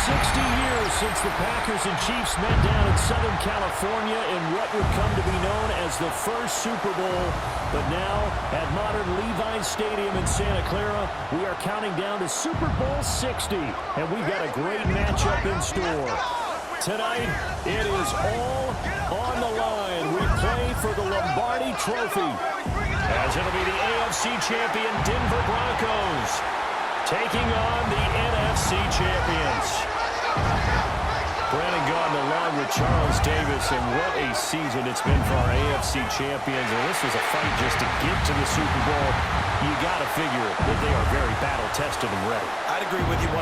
60 years since the Packers and Chiefs met down in Southern California in what would come to be known as the first Super Bowl. But now, at modern Levi's Stadium in Santa Clara, we are counting down to Super Bowl 60. And we've got a great matchup in store. Tonight, it is all on the line. We play for the Lombardi Trophy, as it'll be the AFC champion Denver Broncos taking on the NFC champions. Brandon Gaudin along with Charles Davis, and what a season it's been for our AFC champions. And this was a fight just to get to the Super Bowl. You got to figure that they are very battle-tested and ready. I'd agree with you 100%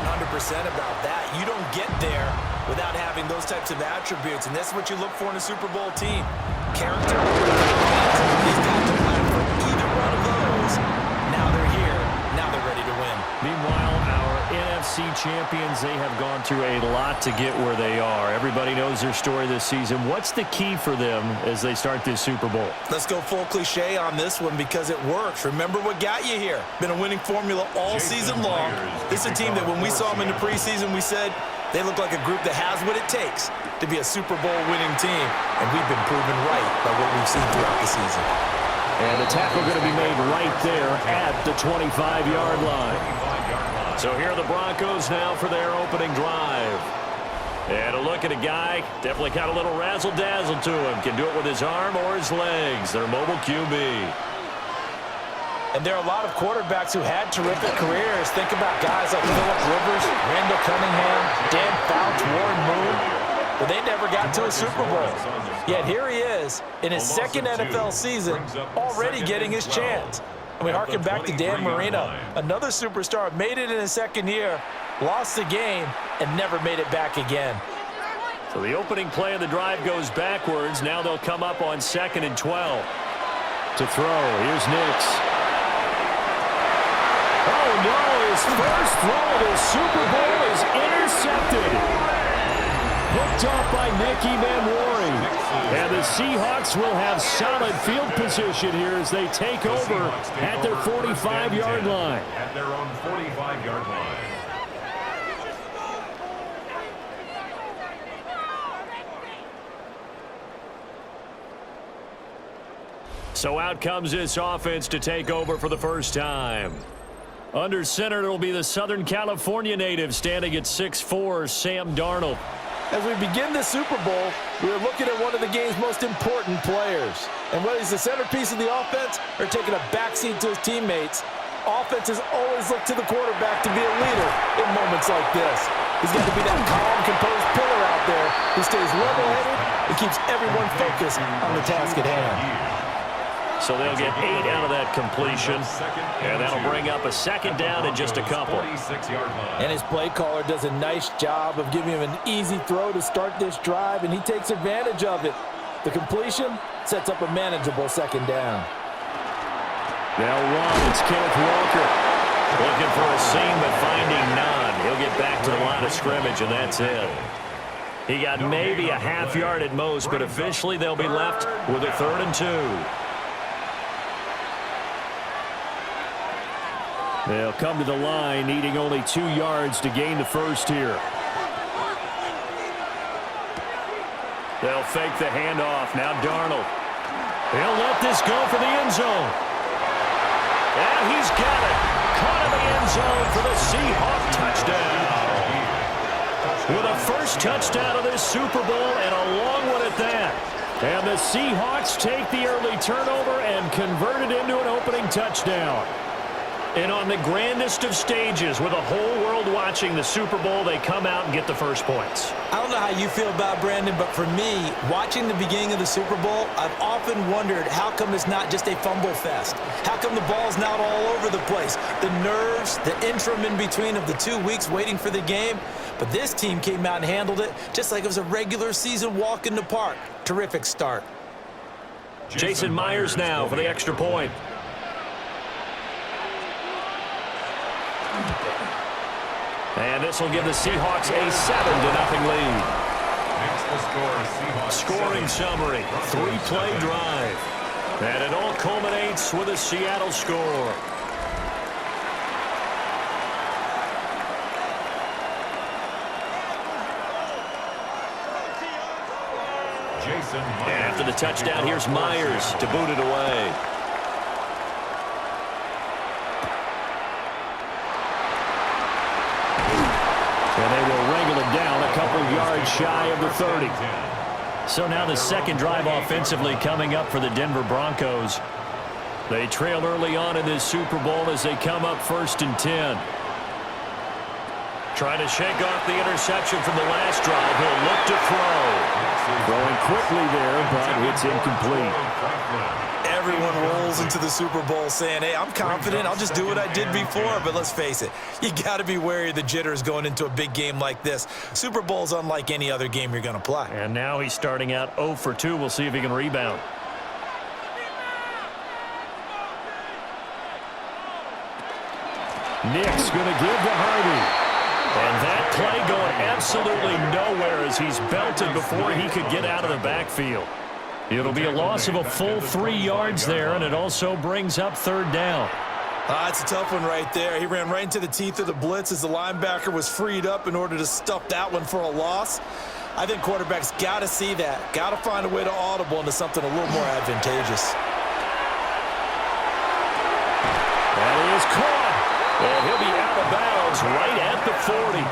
about that. You don't get there without having those types of attributes, and that's what you look for in a Super Bowl team. Character, these guys are playing for either one of those. Now they're here. Now they're ready to win. Meanwhile, our NFC champions, they have gone through a lot to get where they are. Everybody knows their story this season. What's the key for them as they start this Super Bowl? Let's go full cliche on this one because it works. Remember what got you here. Been a winning formula all season long. This is a team that when we saw them in the preseason, we said they look like a group that has what it takes to be a Super Bowl winning team. And we've been proven right by what we've seen throughout the season. And the tackle going to be made right there at the 25-yard line. So here are the Broncos now for their opening drive. And a look at a guy, definitely got a little razzle-dazzle to him. Can do it with his arm or his legs. Their mobile QB. And there are a lot of quarterbacks who had terrific careers. Think about guys like Phillip Rivers, Randall Cunningham, Dan Fouts, Warren Moon. But they never got to a Super Bowl. Yet here he is in his second NFL season, already getting his chance. And we harken back to Dan Marino, another superstar, made it in his second year, lost the game, and never made it back again. So the opening play of the drive goes backwards. Now they'll come up on 2nd and 12. To throw, here's Nix. Oh no, his first throw of the Super Bowl is intercepted. Hooked off by Nicky Manwari. And the Seahawks will have solid field position here as they take over at their 45-yard line. At their own 45-yard line. So out comes this offense to take over for the first time. Under center, it'll be the Southern California native standing at 6'4", Sam Darnold. As we begin the Super Bowl, we are looking at one of the game's most important players. And whether he's the centerpiece of the offense or taking a backseat to his teammates, offenses always look to the quarterback to be a leader in moments like this. He's got to be that calm, composed pillar out there who stays level-headed and keeps everyone focused on the task at hand. So they'll get 8 out of that completion, and that'll bring up a second down in just a couple. And his play caller does a nice job of giving him an easy throw to start this drive, and he takes advantage of it. The completion sets up a manageable second down. Now run, it's Kenneth Walker. Looking for a seam, but finding none. He'll get back to the line of scrimmage, and that's it. He got maybe a half yard at most, but officially they'll be left with a 3rd and 2. They'll come to the line, needing only 2 yards to gain the first here. They'll fake the handoff. Now Darnold. He'll let this go for the end zone. And he's got it. Caught in the end zone for the Seahawk touchdown. With a first touchdown of this Super Bowl and a long one at that. And the Seahawks take the early turnover and convert it into an opening touchdown. And on the grandest of stages, with the whole world watching the Super Bowl, they come out and get the first points. I don't know how you feel about Brandon, but for me, watching the beginning of the Super Bowl, I've often wondered how come it's not just a fumble fest? How come the ball's not all over the place? The nerves, the interim in between of the 2 weeks waiting for the game. But this team came out and handled it just like it was a regular season walk in the park. Terrific start. Jason Myers now for the extra point. And this will give the Seahawks a 7-0 lead. Next the score, Seahawks. Scoring summary, 3-play drive. And it all culminates with a Seattle score. And after the touchdown, here's Myers to boot it away. And they will wrangle it down a couple yards shy of the 30. So now the second drive offensively coming up for the Denver Broncos. They trail early on in this Super Bowl as they come up 1st and 10. Trying to shake off the interception from the last drive. He'll look to throw. Throwing quickly there, but it's incomplete. Everyone rolls into the Super Bowl saying, hey, I'm confident. I'll just do what I did before. But let's face it, you got to be wary of the jitters going into a big game like this. Super Bowl's unlike any other game you're going to play. And now he's starting out 0 for 2. We'll see if he can rebound. Nick's going to give to Harvey. And that play going absolutely nowhere as he's belted before he could get out of the backfield. It'll be a loss of a full 3 yards there, and it also brings up 3rd down. That's a tough one right there. He ran right into the teeth of the blitz as the linebacker was freed up in order to stuff that one for a loss. I think quarterbacks got to see that, got to find a way to audible into something a little more advantageous. That is caught. And he'll be out of bounds right at the 40.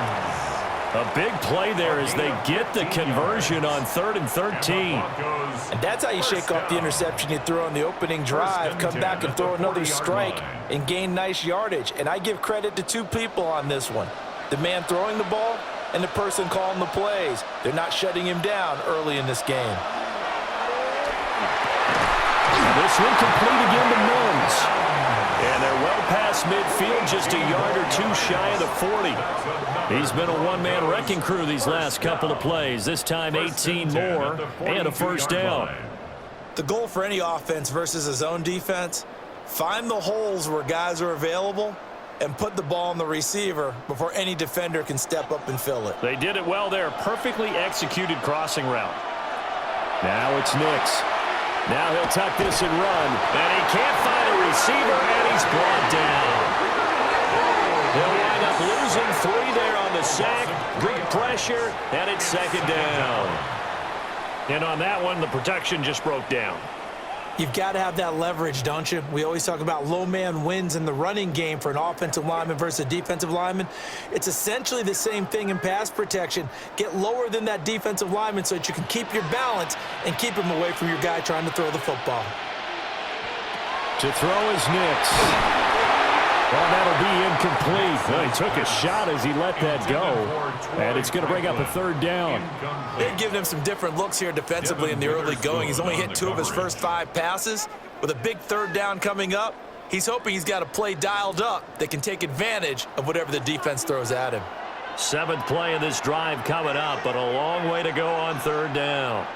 A big play there as they get the conversion on 3rd and 13. And that's how you shake off the interception you throw on the opening drive, come back and throw another strike and gain nice yardage. And I give credit to 2 people on this one. The man throwing the ball and the person calling the plays. They're not shutting him down early in this game. And this one complete again to Mills. And they're well past midfield, just a yard or 2 shy of the 40. He's been a one-man wrecking crew these last couple of plays. This time 18 more and a 1st down. The goal for any offense versus a zone defense, find the holes where guys are available and put the ball on the receiver before any defender can step up and fill it. They did it well there. Perfectly executed crossing route. Now it's Nix. Now he'll tuck this and run. And he can't find a receiver, and he's brought down. He'll wind up losing 3 there on the sack. Good pressure, and it's 2nd down. And on that one, the protection just broke down. You've got to have that leverage, don't you? We always talk about low man wins in the running game for an offensive lineman versus a defensive lineman. It's essentially the same thing in pass protection. Get lower than that defensive lineman so that you can keep your balance and keep him away from your guy trying to throw the football. To throw is Nix. Well, that'll be incomplete. Well, he took a shot as he let that go. And it's going to bring up a 3rd down. They've given him some different looks here defensively in the early going. He's only hit 2 of his first 5 passes. With a big 3rd down coming up, he's hoping he's got a play dialed up that can take advantage of whatever the defense throws at him. 7th play of this drive coming up, but a long way to go on 3rd down.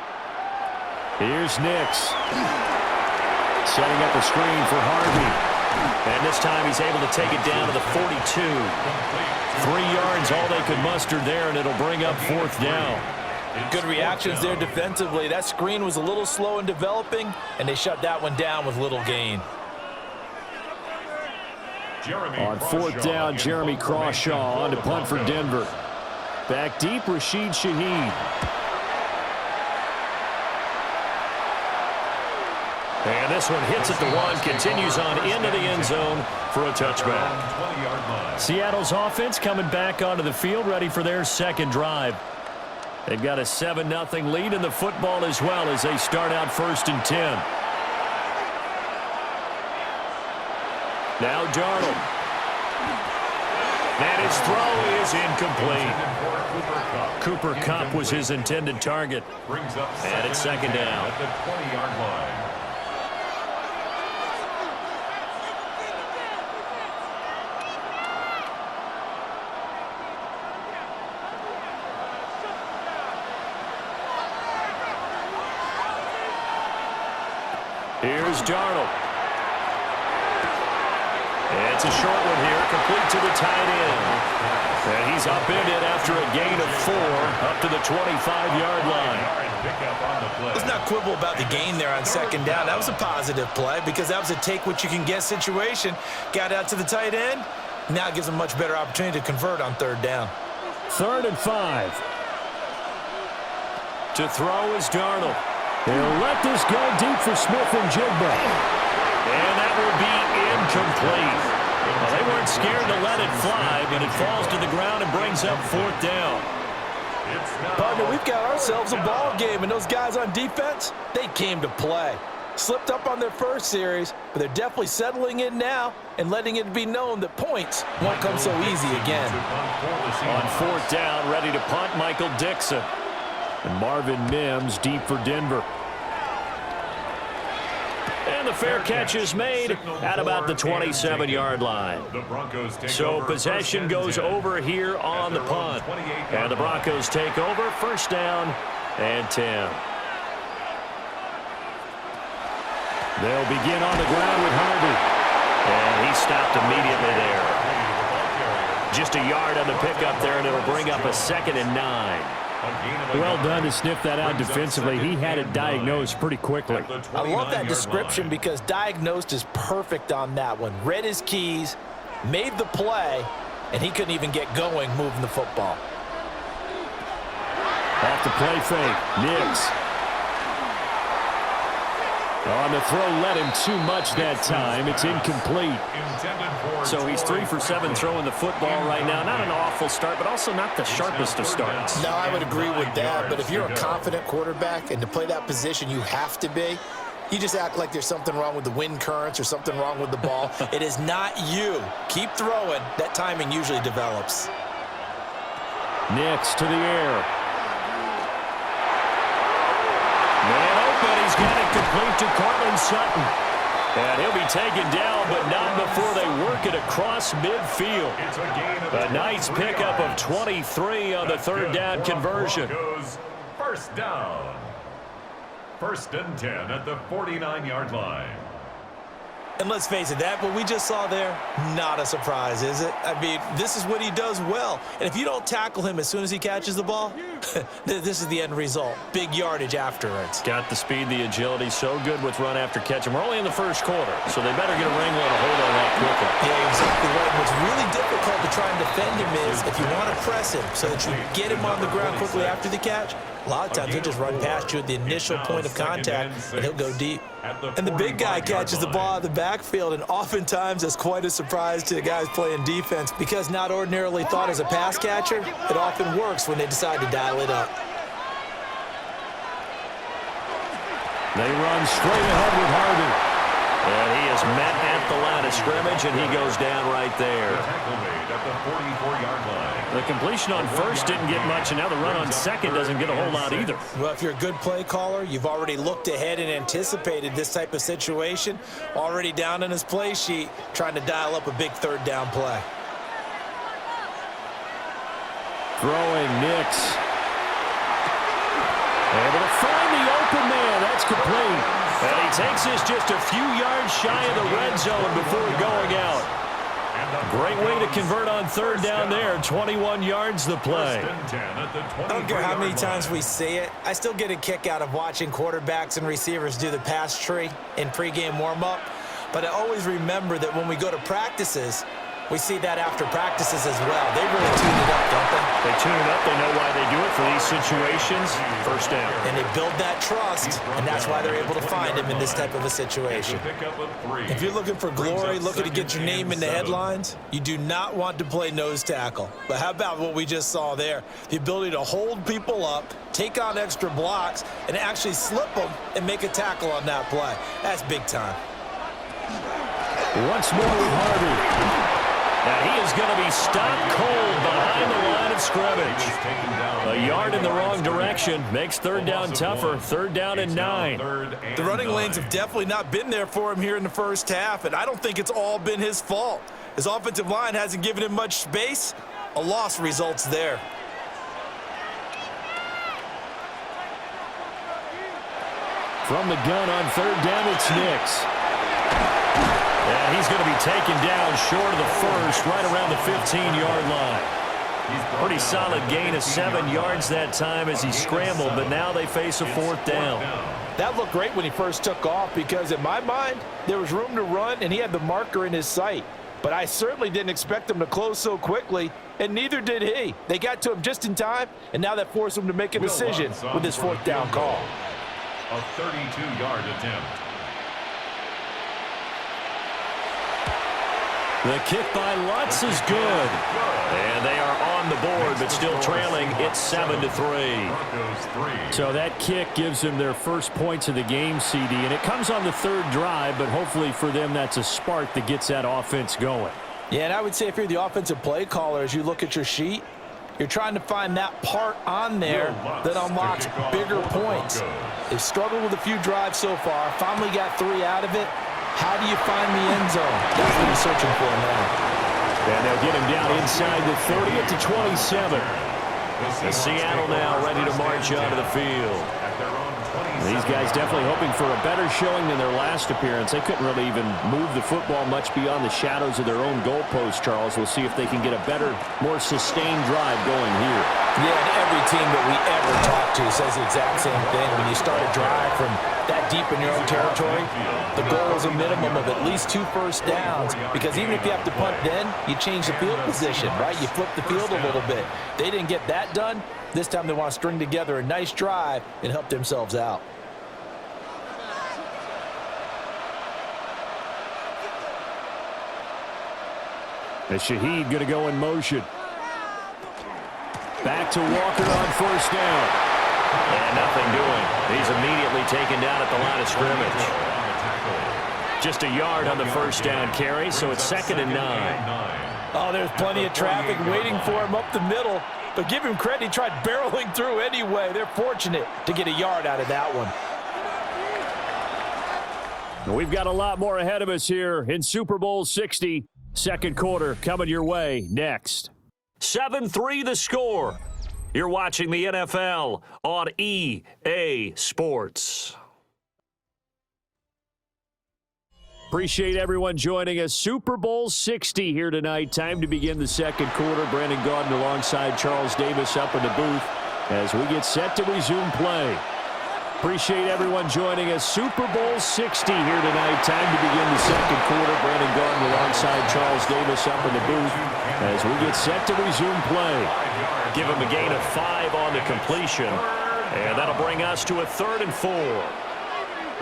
Here's Nix. Setting up a screen for Harvey. And this time he's able to take it down to the 42. 3 yards, all they could muster there, and it'll bring up 4th down. Good reactions there defensively. That screen was a little slow in developing, and they shut that one down with little gain. On 4th down, Jeremy Crawshaw on to punt for Denver. Back deep, Rashid Shaheed. And this one hits at the 1, continues on into the end zone for a touchback. Seattle's offense coming back onto the field, ready for their 2nd drive. They've got a 7-0 lead in the football as well as they start out 1st and 10. Now Darnold. And his throw is incomplete. Cooper Kupp was his intended target. And it's 2nd down. At the 20-yard line. Here's Darnold. It's a short one here, complete to the tight end. And he's upended after a gain of 4 up to the 25-yard line. Let's not quibble about the gain there on 2nd down. That was a positive play because that was a take-what-you-can-get situation. Got out to the tight end. Now it gives him a much better opportunity to convert on 3rd down. 3rd and 5. To throw is Darnold. They'll let this go deep for Smith and Jigba. And that will be incomplete. Well, they weren't scared to let it fly, but it falls to the ground and brings up 4th down. Partner, we've got ourselves a ball game, and those guys on defense, they came to play. Slipped up on their first series, but they're definitely settling in now and letting it be known that points won't come so easy again. On 4th down, ready to punt, Michael Dixon. And Marvin Mims deep for Denver. And the fair catch is made at about the 27-yard line. So possession goes over here on the punt. And the Broncos take over, 1st down and 10. They'll begin on the ground with Harvey. And he stopped immediately there. Just a yard on the pickup there, and it'll bring up a 2nd and 9. Well done to sniff that out defensively. He had it diagnosed pretty quickly. I love that description because diagnosed is perfect on that one. Read his keys, made the play, and he couldn't even get going moving the football. Off the play fake, Nix. On the throw, led him too much that time. It's incomplete. So he's 3 for 7 throwing the football right now. Not an awful start, but also not the sharpest of starts. No, I would agree with that. But if you're a confident quarterback and to play that position you have to be, you just act like there's something wrong with the wind currents or something wrong with the ball. It is not you. Keep throwing. That timing usually develops. Nix to the air. Man open, he's got it complete to Cortland Sutton. And he'll be taken down, but not before they work it across midfield. A nice pickup of 23 on the 3rd down conversion. 1st down. 1st and 10 at the 49-yard line. And let's face it, that what we just saw there, not a surprise, is it? I mean, this is what he does well. And if you don't tackle him as soon as he catches the ball, this is the end result. Big yardage afterwards. Got the speed, the agility, so good with run after catch. And we're only in the 1st quarter, so they better get a wrangle and a hold on that quickly. Yeah, exactly right. What's really difficult to try and defend him is if you want to press him so that you get him on the ground quickly after the catch, a lot of times he'll just run past you at the initial point of contact, and he'll go deep. And the big guy catches the ball out of the backfield, and oftentimes it's quite a surprise to the guys playing defense because not ordinarily thought as a pass catcher, it often works when they decide to dial it up. They run straight ahead with Harvey. And he is met at the line of scrimmage, and he goes down right there. At the 44-yard line. The completion on 1st didn't get much, and now the run on 2nd doesn't get a whole lot either. Well, if you're a good play caller, you've already looked ahead and anticipated this type of situation. Already down in his play sheet, trying to dial up a big 3rd down play. Throwing Nix. Able to find the open man. That's complete. And he takes this just a few yards shy of the red zone before going out. Great way to convert on 3rd down there. 21 yards the play. I don't care how many times we see it. I still get a kick out of watching quarterbacks and receivers do the pass tree in pregame warm-up. But I always remember that when we go to practices, we see that after practices as well. They really tune it up, don't they? They tune it up. They know why they do it for these situations. 1st down. And they build that trust, and that's why they're able to find him in this type of a situation. If you're looking for glory, looking to get your name in the headlines, you do not want to play nose tackle. But how about what we just saw there? The ability to hold people up, take on extra blocks, and actually slip them and make a tackle on that play. That's big time. Once more with Harvey. Now he is going to be stopped cold behind the line of scrimmage. A yard in the wrong direction makes 3rd down tougher. 3rd down and 9. The running lanes have definitely not been there for him here in the 1st half, and I don't think it's all been his fault. His offensive line hasn't given him much space. A loss results there. From the gun on 3rd down, it's Nix. And he's going to be taken down short of the 1st, right around the 15-yard line. Pretty solid gain of 7 yards that time as he scrambled, but now they face a 4th down. That looked great when he first took off because, in my mind, there was room to run, and he had the marker in his sight. But I certainly didn't expect him to close so quickly, and neither did he. They got to him just in time, and now that forced him to make a decision with his 4th down call. A 32-yard attempt. The kick by Lutz is good. And they are on the board, but still trailing. It's 7-3. So that kick gives them their first points of the game, CD. And it comes on the third drive, but hopefully for them that's a spark that gets that offense going. Yeah, and I would say if you're the offensive play caller, as you look at your sheet, you're trying to find that part on there that unlocks bigger points. They've struggled with a few drives so far. Finally got 3 out of it. How do you find the end zone? That's what he's searching for now. And they'll get him down inside the 30 at the 27. And Seattle now ready to march out of the field. These guys definitely hoping for a better showing than their last appearance. They couldn't really even move the football much beyond the shadows of their own goalpost, Charles. We'll see if they can get a better, more sustained drive going here. Yeah, and every team that we ever talk to says the exact same thing. When you start a drive from that deep in your own territory, the goal is a minimum of at least 2 first downs, because even if you have to punt then, you change the field position, right? You flip the field a little bit. They didn't get that done. This time they want to string together a nice drive and help themselves out. And Shaheed going to go in motion. Back to Walker on first down. And nothing doing. He's immediately taken down at the line of scrimmage. Just a yard on the first down carry, so it's 2nd and 9. Oh, there's plenty of traffic waiting for him up the middle. But give him credit, he tried barreling through anyway. They're fortunate to get a yard out of that one. We've got a lot more ahead of us here in Super Bowl 60. Second quarter coming your way next. 7-3 the score. You're watching the NFL on EA Sports. Appreciate everyone joining us. Super Bowl 60 here tonight. Time to begin the second quarter. Brandon Gaudin alongside Charles Davis up in the booth as we get set to resume play. Appreciate everyone joining us. Super Bowl 60 here tonight. Time to begin the second quarter. Brandon Gaudin alongside Charles Davis up in the booth as we get set to resume play. Give him a gain of 5 on the completion, and that'll bring us to a 3rd and 4.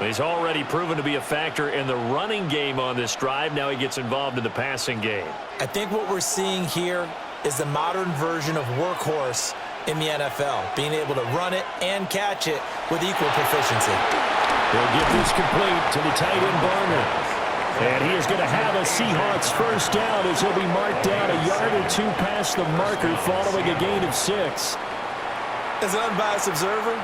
He's already proven to be a factor in the running game on this drive. Now he gets involved in the passing game. I think what we're seeing here is the modern version of workhorse in the NFL, being able to run it and catch it with equal proficiency. He'll get this complete to the tight end Barner. And he is going to have a Seahawks first down as he'll be marked down a yard or 2 past the marker following a gain of 6. As an unbiased observer,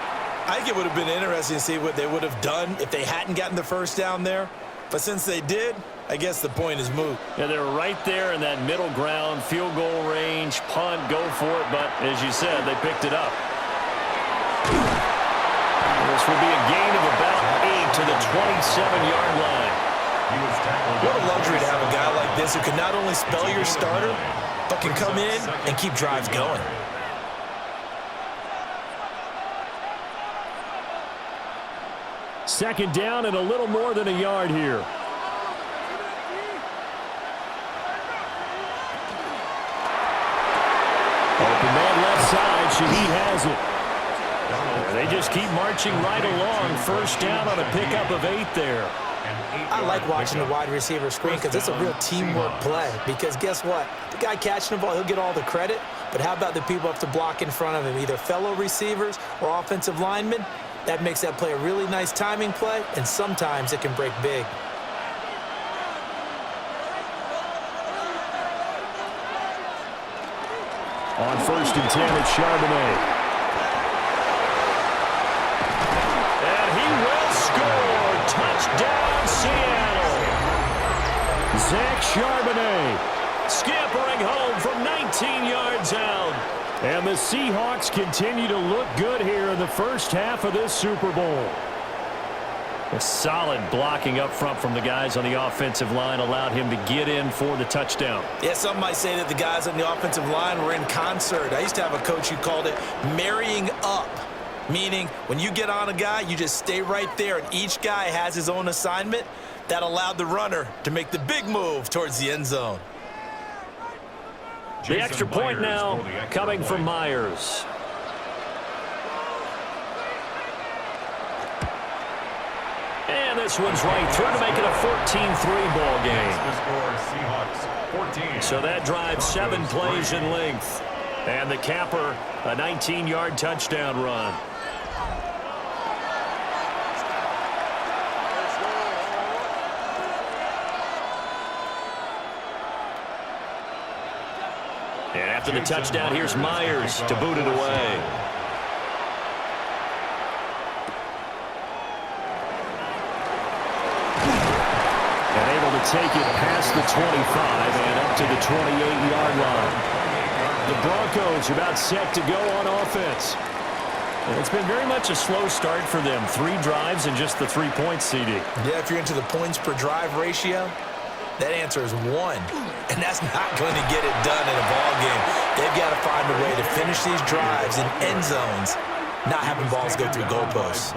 I think it would have been interesting to see what they would have done if they hadn't gotten the first down there. But since they did, I guess the point is moot. Yeah, they're right there in that middle ground, field goal range, punt, go for it. But as you said, they picked it up. This will be a gain of about 8 to the 27-yard line. What a luxury to have a guy like this who can not only spell your starter, but can come in and keep drives going. Second down and a little more than a yard here. Open man left side. Shaheed has it. They just keep marching right along. First down on a pickup of 8 there. I like watching the wide receiver screen because it's a real teamwork play. Because guess what? The guy catching the ball, he'll get all the credit. But how about the people who have to block in front of him, either fellow receivers or offensive linemen? That makes that play a really nice timing play, and sometimes it can break big. On 1st and 10, it's Charbonnet. And he will score. Touchdown, Seattle. Zach Charbonnet scampering home from 19 yards out. And the Seahawks continue to look good here in the first half of this Super Bowl. A solid blocking up front from the guys on the offensive line allowed him to get in for the touchdown. Yeah, some might say that the guys on the offensive line were in concert. I used to have a coach who called it marrying up, meaning when you get on a guy, you just stay right there, and each guy has his own assignment. That allowed the runner to make the big move towards the end zone. The extra point now coming from Myers. And this one's right through to make it a 14-3 ball game. Seahawks 14. So that drives 7 plays in length. And the capper, a 19-yard touchdown run. And after the touchdown, here's Myers to boot it away. And able to take it past the 25 and up to the 28-yard line. The Broncos are about set to go on offense. And it's been very much a slow start for them. 3 drives and just the 3 points, CD. Yeah, if you're into the points per drive ratio, that answer is 1. And that's not going to get it done in a ball game. They've got to find a way to finish these drives in end zones, not having balls go through goalposts.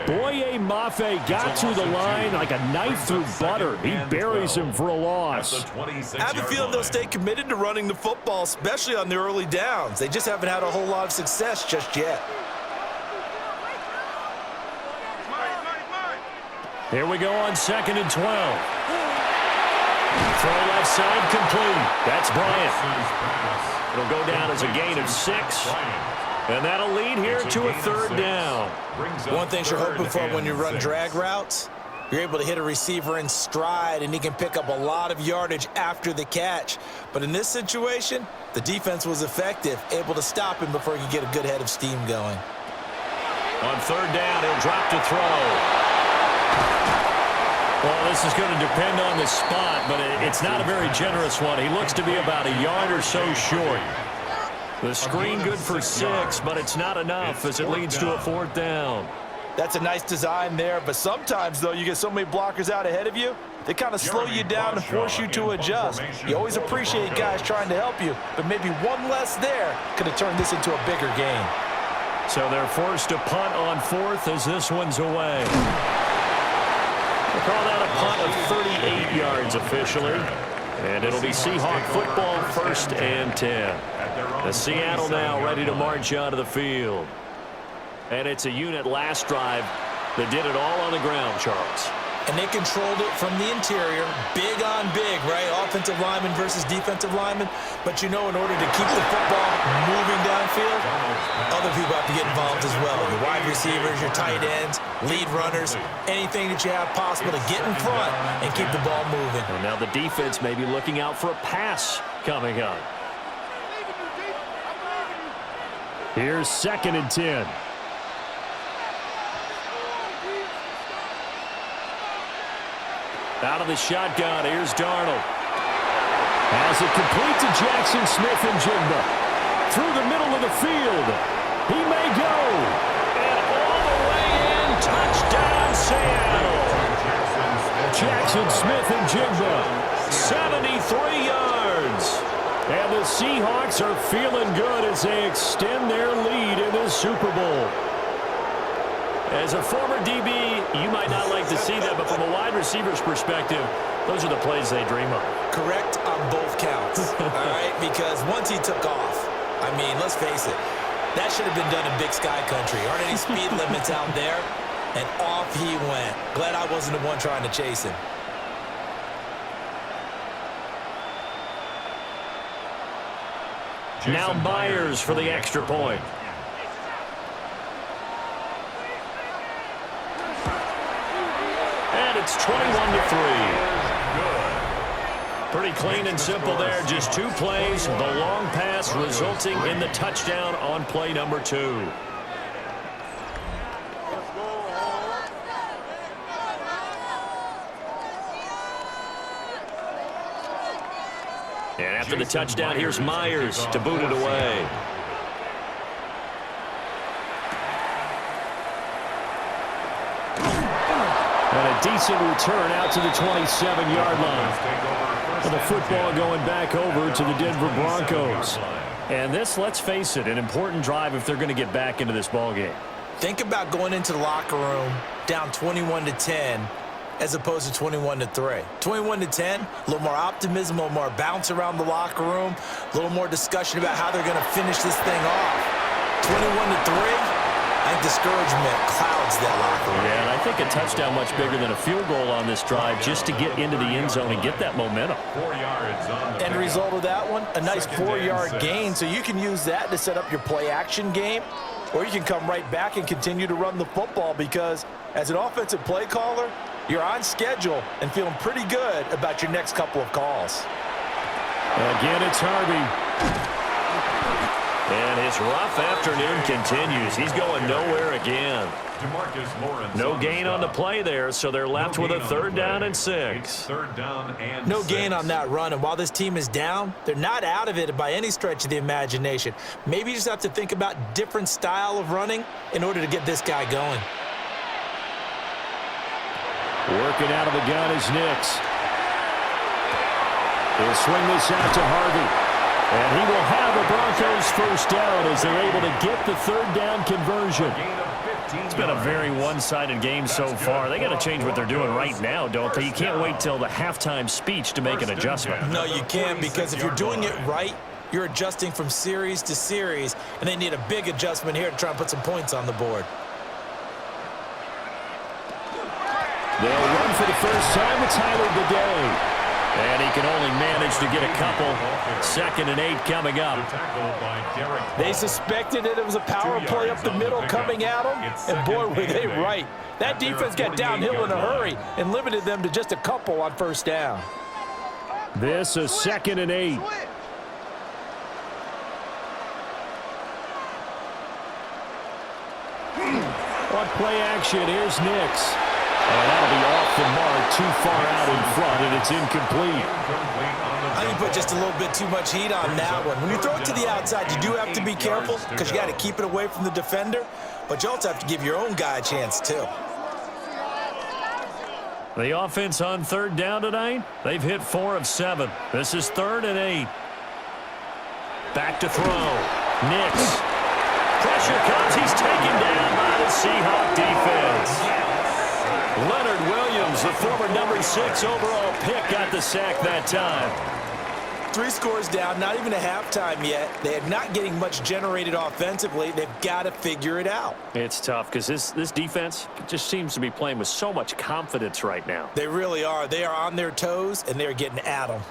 Boye Mafe got to the line like a knife through butter. He buries him for a loss. I have a feeling they'll stay committed to running the football, especially on the early downs. They just haven't had a whole lot of success just yet. Here we go on 2nd and 12. Throw left side complete. That's Bryant. It'll go down as a gain of 6. And that'll lead here to a 3rd down. One thing you're hoping for when you run drag routes, you're able to hit a receiver in stride, and he can pick up a lot of yardage after the catch. But in this situation, the defense was effective, able to stop him before he could get a good head of steam going. On 3rd down, he'll drop to throw. Well, this is going to depend on the spot, but it's not a very generous one. He looks to be about a yard or so short. The screen good for 6, but it's not enough as it leads to a 4th down. That's a nice design there, but sometimes, though, you get so many blockers out ahead of you, they kind of slow you down and force you to adjust. You always appreciate guys trying to help you, but maybe one less there could have turned this into a bigger game. So they're forced to punt on 4th as this one's away. We'll call that a punt of 38 yards officially. And it'll be Seahawk football, 1st and 10. The Seattle now ready to march onto the field. And it's a unit last drive that did it all on the ground, Charles. And they controlled it from the interior, big on big, right? Offensive lineman versus defensive lineman. But you know, in order to keep the football moving downfield, other people have to get involved as well. Your wide receivers, your tight ends, lead runners, anything that you have possible to get in front and keep the ball moving. And now the defense may be looking out for a pass coming up. Here's 2nd and 10. Out of the shotgun, here's Darnold. Has it complete to Jackson Smith and Jigba. Through the middle of the field. He may go. And all the way in. Touchdown, Seattle. Jackson Smith and Jigba. 73 yards. And the Seahawks are feeling good as they extend their lead in this Super Bowl. As a former DB, you might not like to see that, but from a wide receiver's perspective, those are the plays they dream of. Correct on both counts, all right? Because once he took off, I mean, let's face it, that should have been done in Big Sky Country. Aren't any speed limits out there? And off he went. Glad I wasn't the one trying to chase him. Now Myers for the extra point. And it's 21-3. Pretty clean and simple there. Just 2 plays. The long pass resulting in the touchdown on play number 2. And after the touchdown, here's Myers to boot it away. And a decent return out to the 27-yard line. And the football going back over to the Denver Broncos. And this, let's face it, an important drive if they're going to get back into this ballgame. Think about going into the locker room down 21-10 as opposed to 21-3. 21-10, a little more optimism, a little more bounce around the locker room, a little more discussion about how they're going to finish this thing off. 21-3, I think discouragement clouds that locker room. Yeah, and I think a touchdown much bigger than a field goal on this drive just to get into the end zone and get that momentum. 4 yards on the End result of that one, a nice 4-yard gain. So you can use that to set up your play-action game, or you can come right back and continue to run the football because as an offensive play caller, you're on schedule and feeling pretty good about your next couple of calls. Again, it's Harvey. And his rough afternoon continues. He's going nowhere again. No gain on the play there, so they're left with a 3rd down and 6. No gain on that run, and while this team is down, they're not out of it by any stretch of the imagination. Maybe you just have to think about different style of running in order to get this guy going. Working out of the gun is Nix. He'll swing this out to Harvey. And he will have the Broncos first down as they're able to get the 3rd down conversion. It's been a very one-sided game so far. They got to change what they're doing right now, don't they? You can't wait till the halftime speech to make an adjustment. No, you can't, because if you're doing it right, you're adjusting from series to series, and they need a big adjustment here to try and put some points on the board. They'll run for the first time with Tyler Bidet. And he can only manage to get a couple. 2nd and 8 coming up. They suspected that it was a power play up the middle coming at them, and boy, were they right. That defense got downhill in a hurry and limited them to just a couple on first down. This is 2nd and 8. On play action, here's Nix. And that'll be off the mark, too far out in front, and it's incomplete. I think you put just a little bit too much heat on that one. When you throw it to the outside, you do have to be careful because you got to keep it away from the defender, but you also have to give your own guy a chance too. The offense on 3rd down tonight, they've hit 4 of 7. This is 3rd and 8. Back to throw. Nix. Pressure comes. He's taken down by the Seahawks defense. Leonard Williams, the former number 6 overall pick, got the sack that time. 3 scores down, not even a halftime yet. They are not getting much generated offensively. They've got to figure it out. It's tough because this defense just seems to be playing with so much confidence right now. They really are. They are on their toes, and they're getting at them.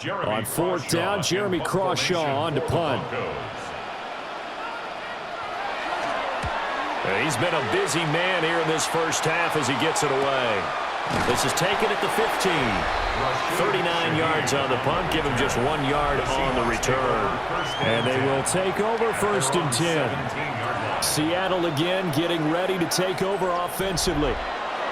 On 4th down, Jeremy Crawshaw on to punt. He's been a busy man here in this first half as he gets it away. This is taken at the 15. 39 yards on the punt, give him just 1 yard on the return. And they will take over 1st and 10. Seattle again getting ready to take over offensively.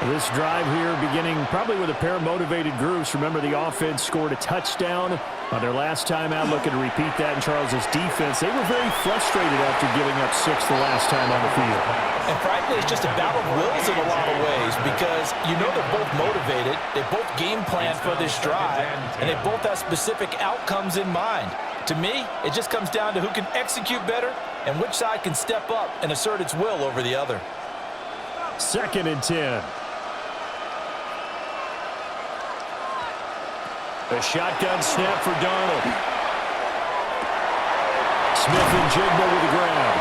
This drive here beginning probably with a pair of motivated groups. Remember, the offense scored a touchdown on their last time out, looking to repeat that in Charles's defense. They were very frustrated after giving up 6 the last time on the field. And frankly, it's just a battle of wills in a lot of ways because you know they're both motivated. They both game plan for this drive, and they both have specific outcomes in mind. To me, it just comes down to who can execute better and which side can step up and assert its will over the other. 2nd and 10. A shotgun snap for Darnold. Smith and Jigba with the grab.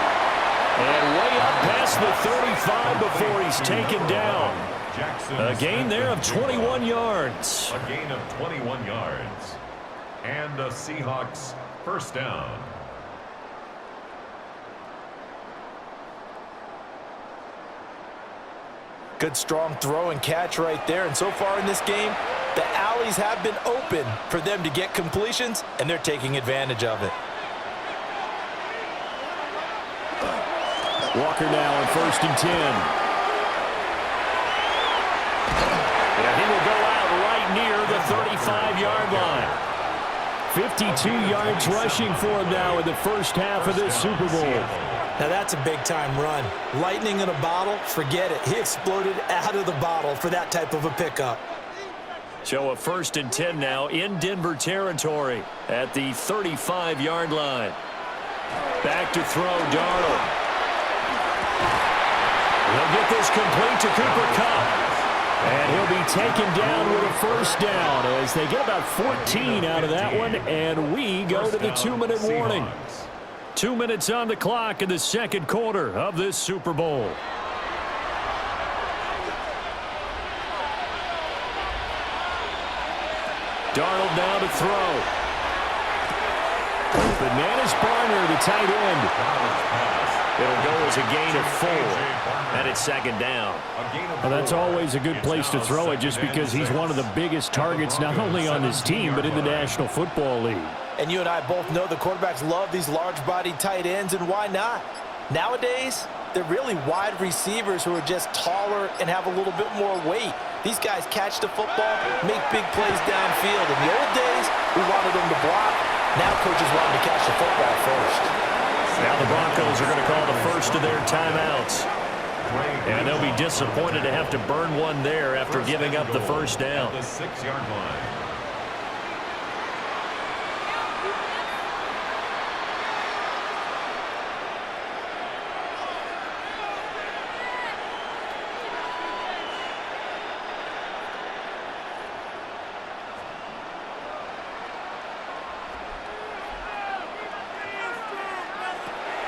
And way up past the 35 before he's taken down. A gain there of 21 yards. A gain of 21 yards. And the Seahawks first down. Good strong throw and catch right there. And so far in this game, the alleys have been open for them to get completions, and they're taking advantage of it. Walker now on 1st and 10. And he will go out right near the 35-yard line. 52 yards rushing for him now in the first half of this Super Bowl. Now that's a big-time run. Lightning in a bottle, forget it. He exploded out of the bottle for that type of a pickup. So a 1st and 10 now in Denver territory at the 35-yard line. Back to throw, Darnold. They'll get this complete to Cooper Kupp. And he'll be taken down with a first down as they get about 14 out of that one, and we go to the 2-minute warning. 2 minutes on the clock in the second quarter of this Super Bowl. Darnold now to throw. Open man is Barner, the tight end. It'll go as a gain of 4, and it's second down. Well, that's always a good place to throw it just because he's one of the biggest targets not only on this team but in the National Football League. And you and I both know the quarterbacks love these large-bodied tight ends, and why not? Nowadays, they're really wide receivers who are just taller and have a little bit more weight. These guys catch the football, make big plays downfield. In the old days, we wanted them to block. Now coaches want them to catch the football first. Now the Broncos are going to call the first of their timeouts. And they'll be disappointed to have to burn one there after giving up the first down. The 6-yard line.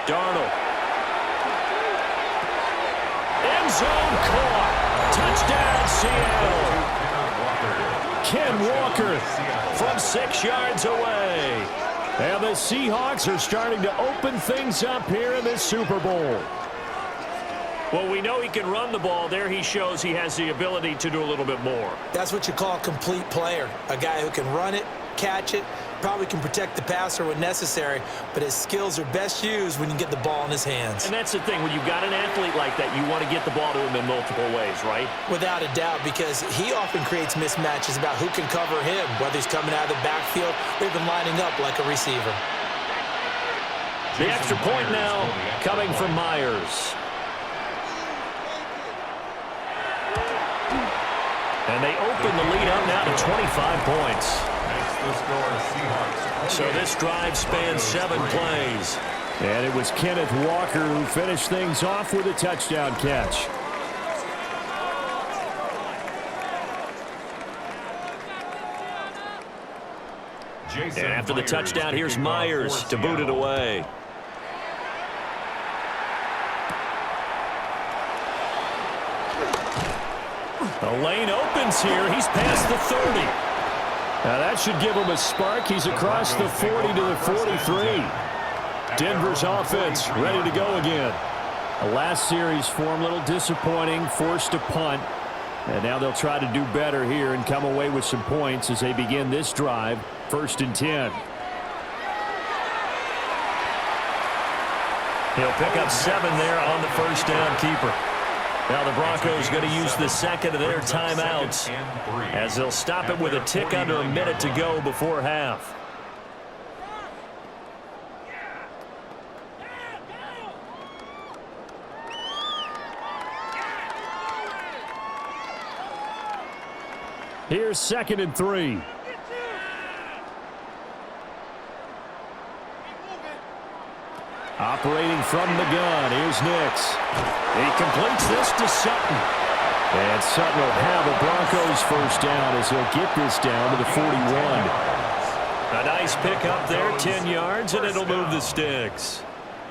Darnold. End zone caught. Touchdown, Seattle. Ken Walker from 6 yards away. And the Seahawks are starting to open things up here in this Super Bowl. Well, we know he can run the ball. There he shows he has the ability to do a little bit more. That's what you call a complete player. A guy who can run it, catch it, probably can protect the passer when necessary, but his skills are best used when you get the ball in his hands. And that's the thing. When you've got an athlete like that, you want to get the ball to him in multiple ways, right? Without a doubt, because he often creates mismatches about who can cover him, whether he's coming out of the backfield or even lining up like a receiver. The extra point now coming from Myers. And they open the lead up now to 25 points. So this drive spans 7 plays. And it was Kenneth Walker who finished things off with a touchdown catch. And after the touchdown, here's Myers to boot it away. The lane opens here. He's past the 30. Now that should give him a spark. He's across the 40 to the 43. Denver's offense ready to go again. The last series for him, a little disappointing, forced to punt. And now they'll try to do better here and come away with some points as they begin this drive. 1st and 10. He'll pick up 7 there on the first down keeper. Now the Broncos going to use the second of their timeouts as they'll stop it with a tick under a minute to go before half. Here's 2nd and 3. Operating from the gun, here's Nix. He completes this to Sutton. And Sutton will have a Broncos first down as he'll get this down to the 41. A nice pick up there, 10 yards, and it'll move the sticks.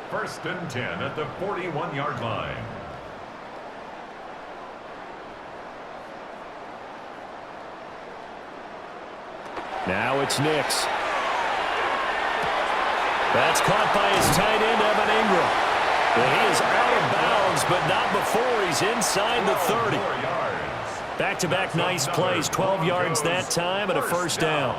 1st and 10 at the 41-yard line. Now it's Nix. That's caught by his tight end, Evan Ingram. Well, he is out of bounds, but not before he's inside the 30. Back-to-back nice plays, 12 yards that time, and a first down.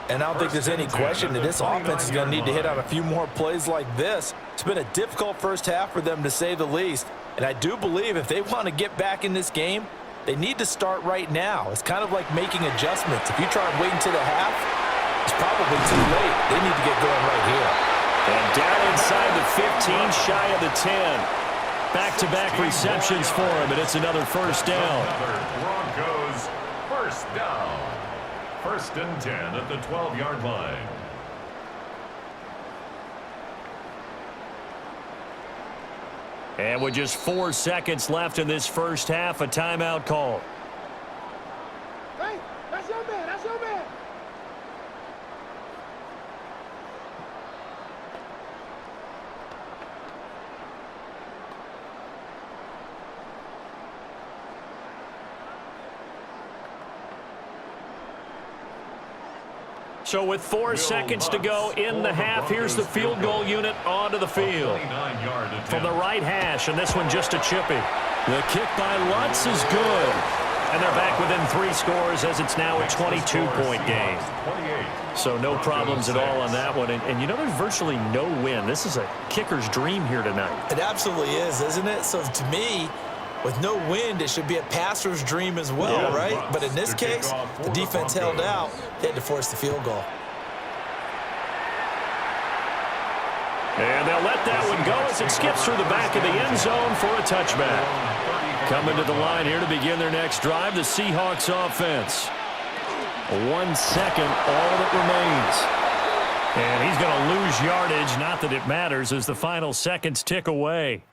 And I don't think there's any question that this offense is going to need to hit on a few more plays like this. It's been a difficult first half for them, to say the least. And I do believe if they want to get back in this game, they need to start right now. It's kind of like making adjustments. If you try and wait until the half, it's probably too late. They need to get going right here. And down inside the 15, shy of the 10. Back-to-back receptions for him, and it's another first down. Broncos first down. 1st and 10 at the 12-yard line. And with just 4 seconds left in this first half, a timeout call. Hey, that's your man. That's your man. So with 4 seconds to go in the half, here's the field goal unit onto the field. From the right hash, and this one just a chippy. The kick by Lutz is good. And they're back within 3 scores as it's now a 22-point game. So no problems at all on that one. And you know, there's virtually no win. This is a kicker's dream here tonight. It absolutely is, isn't it? So to me, with no wind, it should be a passer's dream as well, right? But in this case, the defense held out. They had to force the field goal. And they'll let that one go as it skips through the back of the end zone for a touchback. Coming to the line here to begin their next drive, the Seahawks offense. 1 second, all that remains. And he's going to lose yardage, not that it matters, as the final seconds tick away.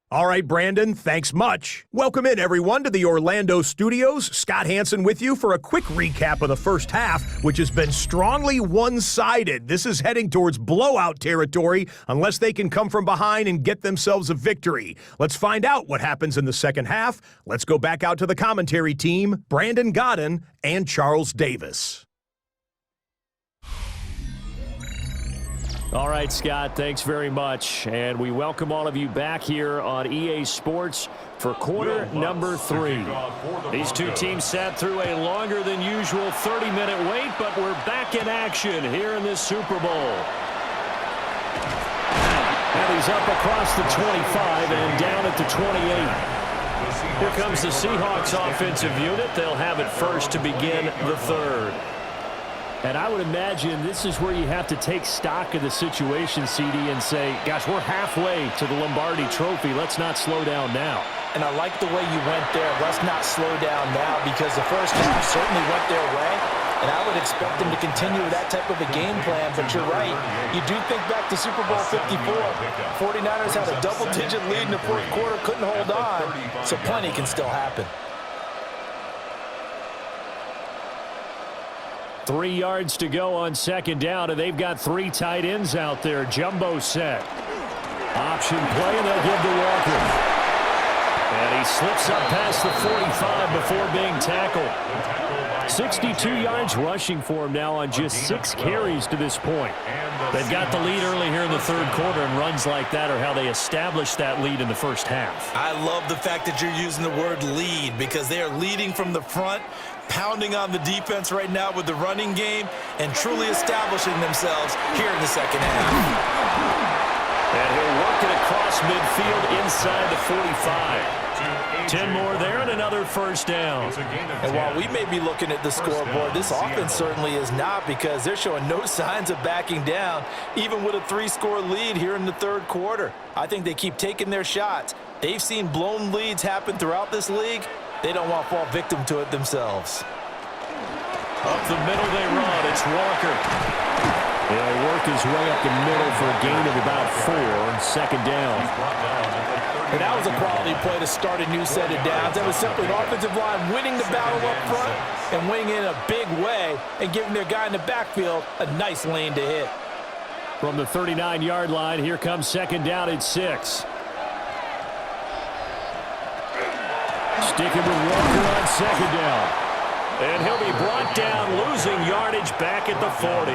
All right, Brandon, thanks much. Welcome in, everyone, to the Orlando studios. Scott Hansen with you for a quick recap of the first half, which has been strongly one-sided. This is heading towards blowout territory unless they can come from behind and get themselves a victory. Let's find out what happens in the second half. Let's go back out to the commentary team, Brandon Godden and Charles Davis. All right, Scott, thanks very much. And we welcome all of you back here on EA Sports for quarter number 3. These two teams sat through a longer than usual 30-minute wait, but we're back in action here in this Super Bowl. And he's up across the 25 and down at the 28. Here comes the Seahawks offensive unit. They'll have it first to begin the third. And I would imagine this is where you have to take stock of the situation, CD, and say, gosh, we're halfway to the Lombardi Trophy. Let's not slow down now. And I like the way you went there. Let's not slow down now, because the first half certainly went their way. And I would expect them to continue with that type of a game plan. But you're right. You do think back to Super Bowl 54. 49ers had a double-digit lead in the fourth quarter, couldn't hold on. So plenty can still happen. 3 yards to go on second down, and they've got 3 tight ends out there. Jumbo set. Option play, and they'll give to Walker. And he slips up past the 45 before being tackled. 62 yards rushing for him now on just 6 carries to this point. They've got the lead early here in the third quarter, and runs like that are how they established that lead in the first half. I love the fact that you're using the word lead, because they are leading from the front, pounding on the defense right now with the running game, and truly establishing themselves here in the second half. And he'll work it across midfield inside the 45. 10 more there and another first down. And while we may be looking at the scoreboard, this offense certainly is not, because they're showing no signs of backing down, even with a 3-score lead here in the third quarter. I think they keep taking their shots. They've seen blown leads happen throughout this league. They don't want to fall victim to it themselves. Up the middle they run. It's Walker. He'll work his way up the middle for a gain of about 4. Second down. And that was a quality play to start a new set of downs. That was simply an offensive line winning the battle up front and winning in a big way and giving their guy in the backfield a nice lane to hit. From the 39-yard line, here comes second down at 6. Sticking with Walker on second down. And he'll be brought down, losing yardage back at the 40.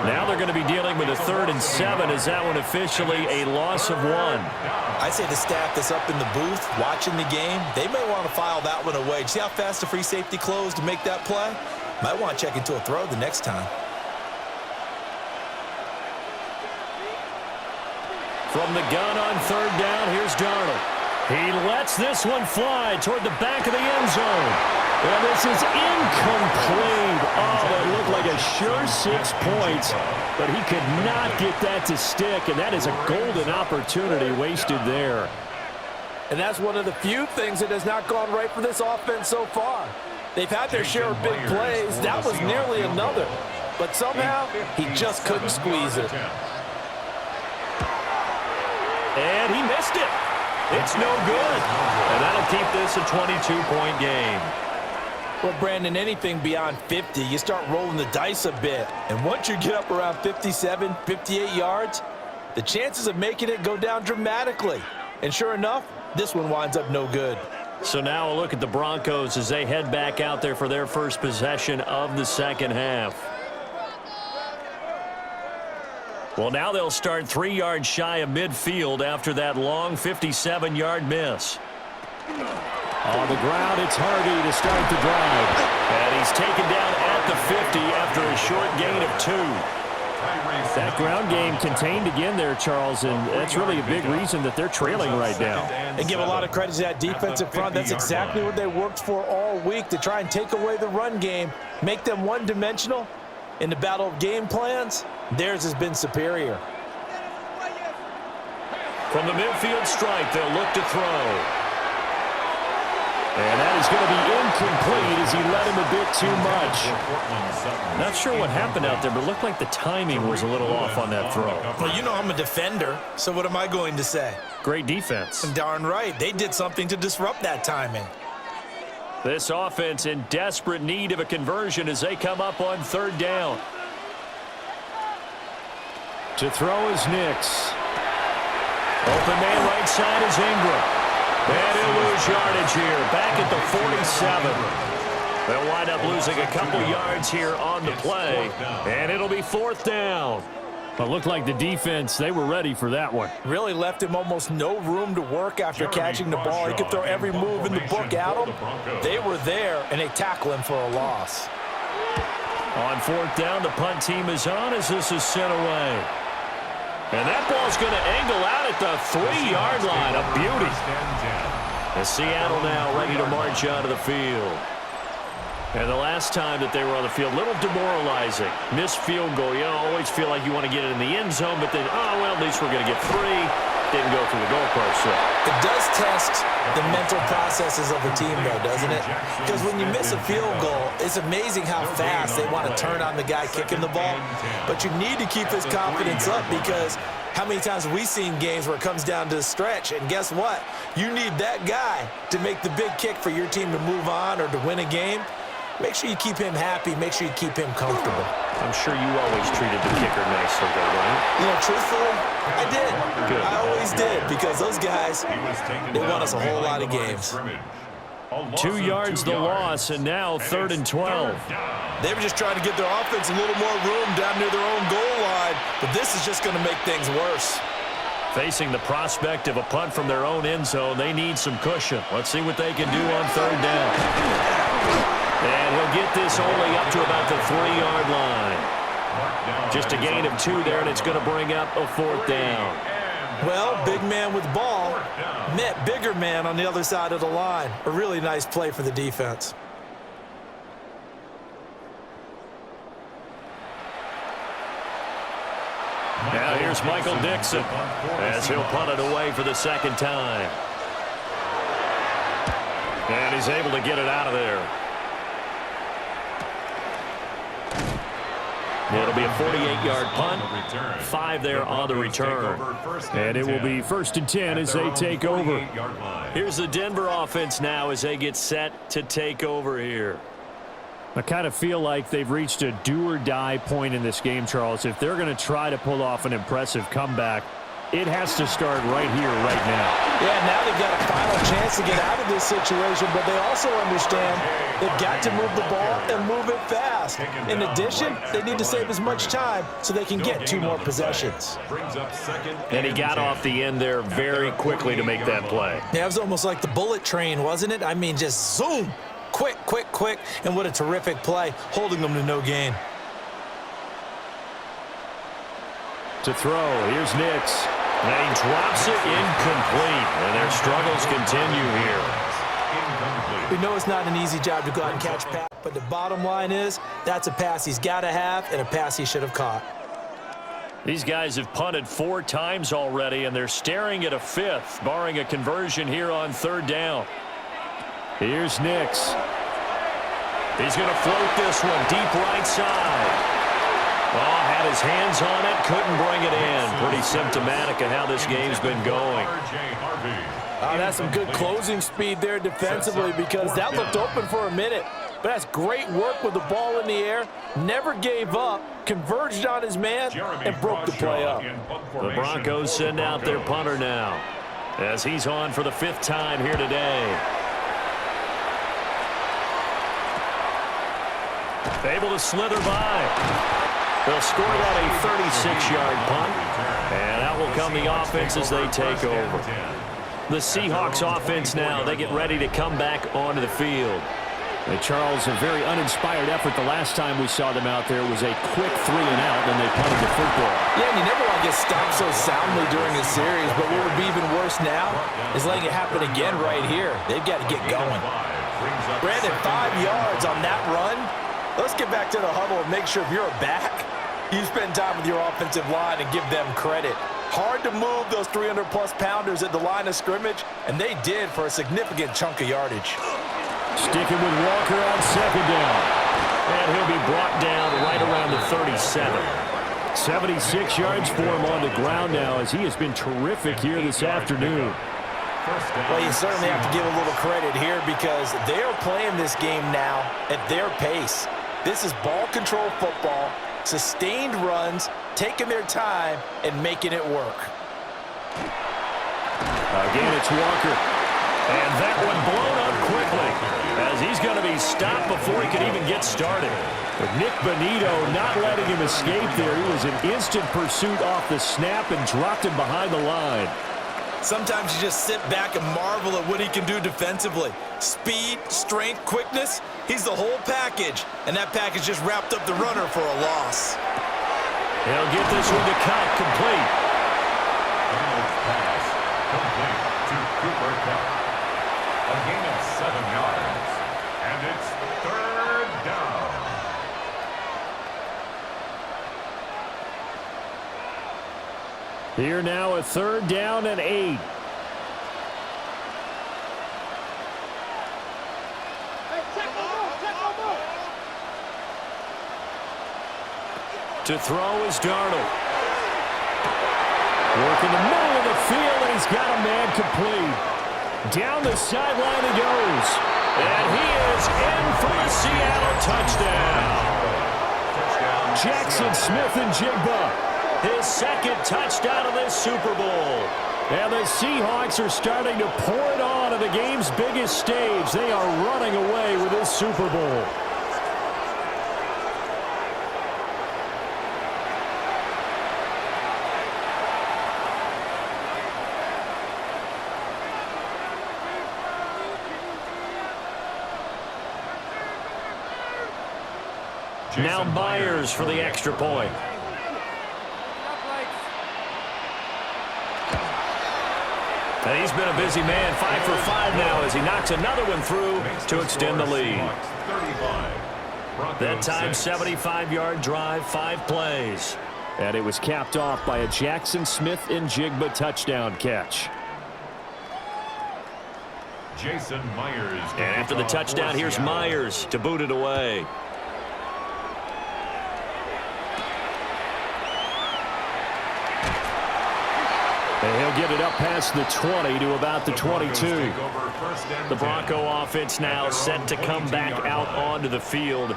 Now they're going to be dealing with a 3rd and 7. Is that one officially a loss of 1? I say the staff that's up in the booth watching the game, they may want to file that one away. See how fast the free safety closed to make that play? Might want to check into a throw the next time. From the gun on 3rd down, here's Darnold. He lets this one fly toward the back of the end zone. And this is incomplete. Oh, that looked like a sure 6 points, but he could not get that to stick, and that is a golden opportunity wasted there. And that's one of the few things that has not gone right for this offense so far. They've had their share of big plays. That was nearly another. But somehow, he just couldn't squeeze it. And he missed it. It's no good. And that'll keep this a 22-point game. Well, Brandon, anything beyond 50, you start rolling the dice a bit. And once you get up around 57, 58 yards, the chances of making it go down dramatically. And sure enough, this one winds up no good. So now a look at the Broncos as they head back out there for their first possession of the second half. Well, now they'll start 3 yards shy of midfield after that long 57-yard miss. On the ground, it's Hardy to start the drive. And he's taken down at the 50 after a short gain of 2. That ground game contained again there, Charles, and that's really a big reason that they're trailing right now. And give a lot of credit to that defensive front. That's exactly what they worked for all week, to try and take away the run game, make them one-dimensional. In the battle of game plans, theirs has been superior. From the midfield stripe, they'll look to throw. And that is going to be incomplete as he led him a bit too much. Not sure what happened out there, but it looked like the timing was a little off on that throw. Well, you know I'm a defender, so what am I going to say? Great defense. Darn right. They did something to disrupt that timing. This offense in desperate need of a conversion as they come up on 3rd down. To throw is Nix. Open man right side is Ingram. And he'll lose yardage here, back at the 47. They'll wind up losing a couple yards here on the play, and it'll be 4th down. It looked like the defense, they were ready for that one. Really left him almost no room to work after catching the ball. He could throw every move in the book at him. They were there, and they tackle him for a loss. On 4th down, the punt team is on as this is sent away. And that ball's going to angle out at the 3-yard line. A beauty. And Seattle now ready to march out of the field. And the last time that they were on the field, a little demoralizing. Missed field goal. You always feel like you want to get it in the end zone, but then, oh, well, at least we're going to get 3. Didn't go through the goalpost. It does test the mental processes of the team, though, doesn't it? Because when you miss a field goal, it's amazing how fast they want to turn on the guy kicking the ball. But you need to keep his confidence up, because how many times have we seen games where it comes down to the stretch? And guess what? You need that guy to make the big kick for your team to move on or to win a game. Make sure you keep him happy. Make sure you keep him comfortable. I'm sure you always treated the kicker nicely, though, right? You know, truthfully, I did. Good. I always did, because those guys, they won us a whole lot of games. 2 yards the loss, and now 3rd and 12. They were just trying to get their offense a little more room down near their own goal line, but this is just going to make things worse. Facing the prospect of a punt from their own end zone, they need some cushion. Let's see what they can do on 3rd down. And he'll get this only up to about the 3-yard line. Just a gain of 2 there, and it's going to bring up a 4th down. Well, big man with ball met bigger man on the other side of the line. A really nice play for the defense. Now here's Michael Dixon as he'll punt it away for the 2nd time. And he's able to get it out of there. It'll be a 48-yard punt, 5 there on the return. And it will be 1st and 10 as they take over. Here's the Denver offense now as they get set to take over here. I kind of feel like they've reached a do-or-die point in this game, Charles. If they're going to try to pull off an impressive comeback, it has to start right here, right now. Yeah, now they've got a final chance to get out of this situation, but they also understand they've got to move the ball and move it fast. In addition, they need to save as much time so they can get 2 more possessions. And he got off the end there very quickly to make that play. Yeah, it was almost like the bullet train, wasn't it? I mean, just zoom, quick, quick, quick, and what a terrific play, holding them to no gain. To throw, here's Nix. And he drops it incomplete, and their struggles continue here. We know it's not an easy job to go out and catch pass, but the bottom line is that's a pass he's got to have and a pass he should have caught. These guys have punted 4 times already, and they're staring at a 5th, barring a conversion here on 3rd down. Here's Nix. He's going to float this one deep right side. Oh, had his hands on it, couldn't bring it in. Pretty symptomatic of how this game's been going. That's some good closing speed there defensively, because that looked open for a minute. But that's great work with the ball in the air. Never gave up, converged on his man, and broke the play up. The Broncos send out their punter now as he's on for the 5th time here today. Able to slither by. They'll score that a 36-yard punt. And out will come the offense as they take over. The Seahawks offense now, they get ready to come back onto the field. And Charles, a very uninspired effort the last time we saw them out there was a quick 3 and out, and they punted the football. Yeah, and you never want to get stopped so soundly during a series, but what would be even worse now is letting it happen again right here. They've got to get going. Brandon, 5 yards on that run. Let's get back to the huddle and make sure if you're back, you spend time with your offensive line and give them credit. Hard to move those 300-plus pounders at the line of scrimmage, and they did for a significant chunk of yardage. Sticking with Walker on second down. And he'll be brought down right around the 37. 76 yards for him on the ground now as he has been terrific here this afternoon. Well, you certainly have to give a little credit here because they are playing this game now at their pace. This is ball control football, sustained runs, taking their time, and making it work. Again, it's Walker. And that one blown up quickly as he's going to be stopped before he can even get started. But Nick Bonito not letting him escape there. He was in instant pursuit off the snap and dropped him behind the line. Sometimes you just sit back and marvel at what he can do defensively. Speed, strength, quickness, he's the whole package. And that package just wrapped up the runner for a loss. He'll get this one to Cup complete. Pass complete to Cooper Cup. A gain of 7 yards. And it's 3rd down. Here now a 3rd down and 8. Hey, check them out. To throw is Darnold. Working the middle of the field, and he's got a man complete. Down the sideline he goes. And he is in for the Seattle touchdown. Jackson Smith-Njigba. His 2nd touchdown of this Super Bowl. And the Seahawks are starting to pour it on at the game's biggest stage. They are running away with this Super Bowl. Now Myers for the extra point. And he's been a busy man, 5 for 5 now as he knocks another one through to extend the lead. That time, 75-yard drive, 5 plays. And it was capped off by a Jackson Smith-Njigba touchdown catch. Jason Myers. And after the touchdown, here's Myers to boot it away. And he'll get it up past the 20 to about the 22. The Bronco offense now set to come back out onto the field.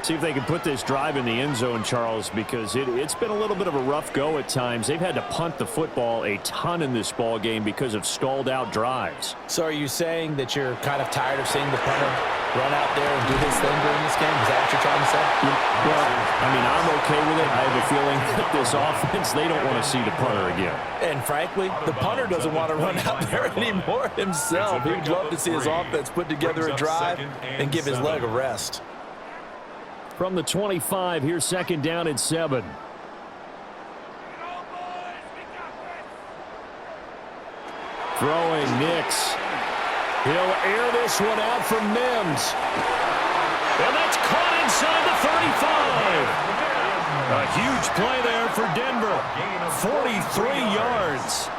See if they can put this drive in the end zone, Charles, because it's been a little bit of a rough go at times. They've had to punt the football a ton in this ball game because of stalled out drives. So are you saying that you're kind of tired of seeing the punter run out there and do his thing during this game? Is that what you're trying to say? Well, I mean, I'm okay with it. I have a feeling that this offense, they don't want to see the punter again. And frankly, the punter doesn't want to run out there anymore himself. He would love to see his offense put together a drive and give his leg a rest. From the 25, here's 2nd down and 7. Throwing Nix. He'll air this one out for Mims. And that's caught inside the 35. A huge play there for Denver. 43 yards.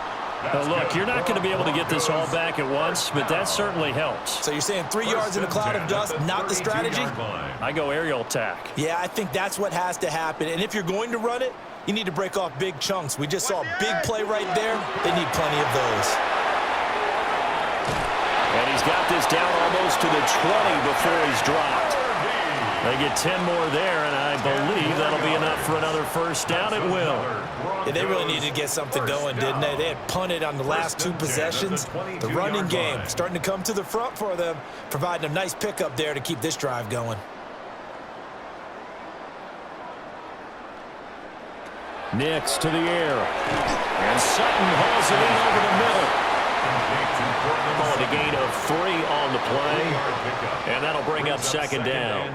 Look, you're not going to be able to get this all back at once, but that certainly helps. So you're saying 3 yards in a cloud of dust, not the strategy? I go aerial attack. Yeah, I think that's what has to happen. And if you're going to run it, you need to break off big chunks. We just saw a big play right there. They need plenty of those. And he's got this down almost to the 20 before he's dropped. They get 10 more there, and I believe that'll be enough for another 1st down. It will. Yeah, they really needed to get something going, didn't they? They had punted on the last 2 possessions. The running game starting to come to the front for them, providing a nice pickup there to keep this drive going. Nix to the air. And Sutton hauls it in over the middle. Calling a gain of 3 on the play. And that'll bring up second down.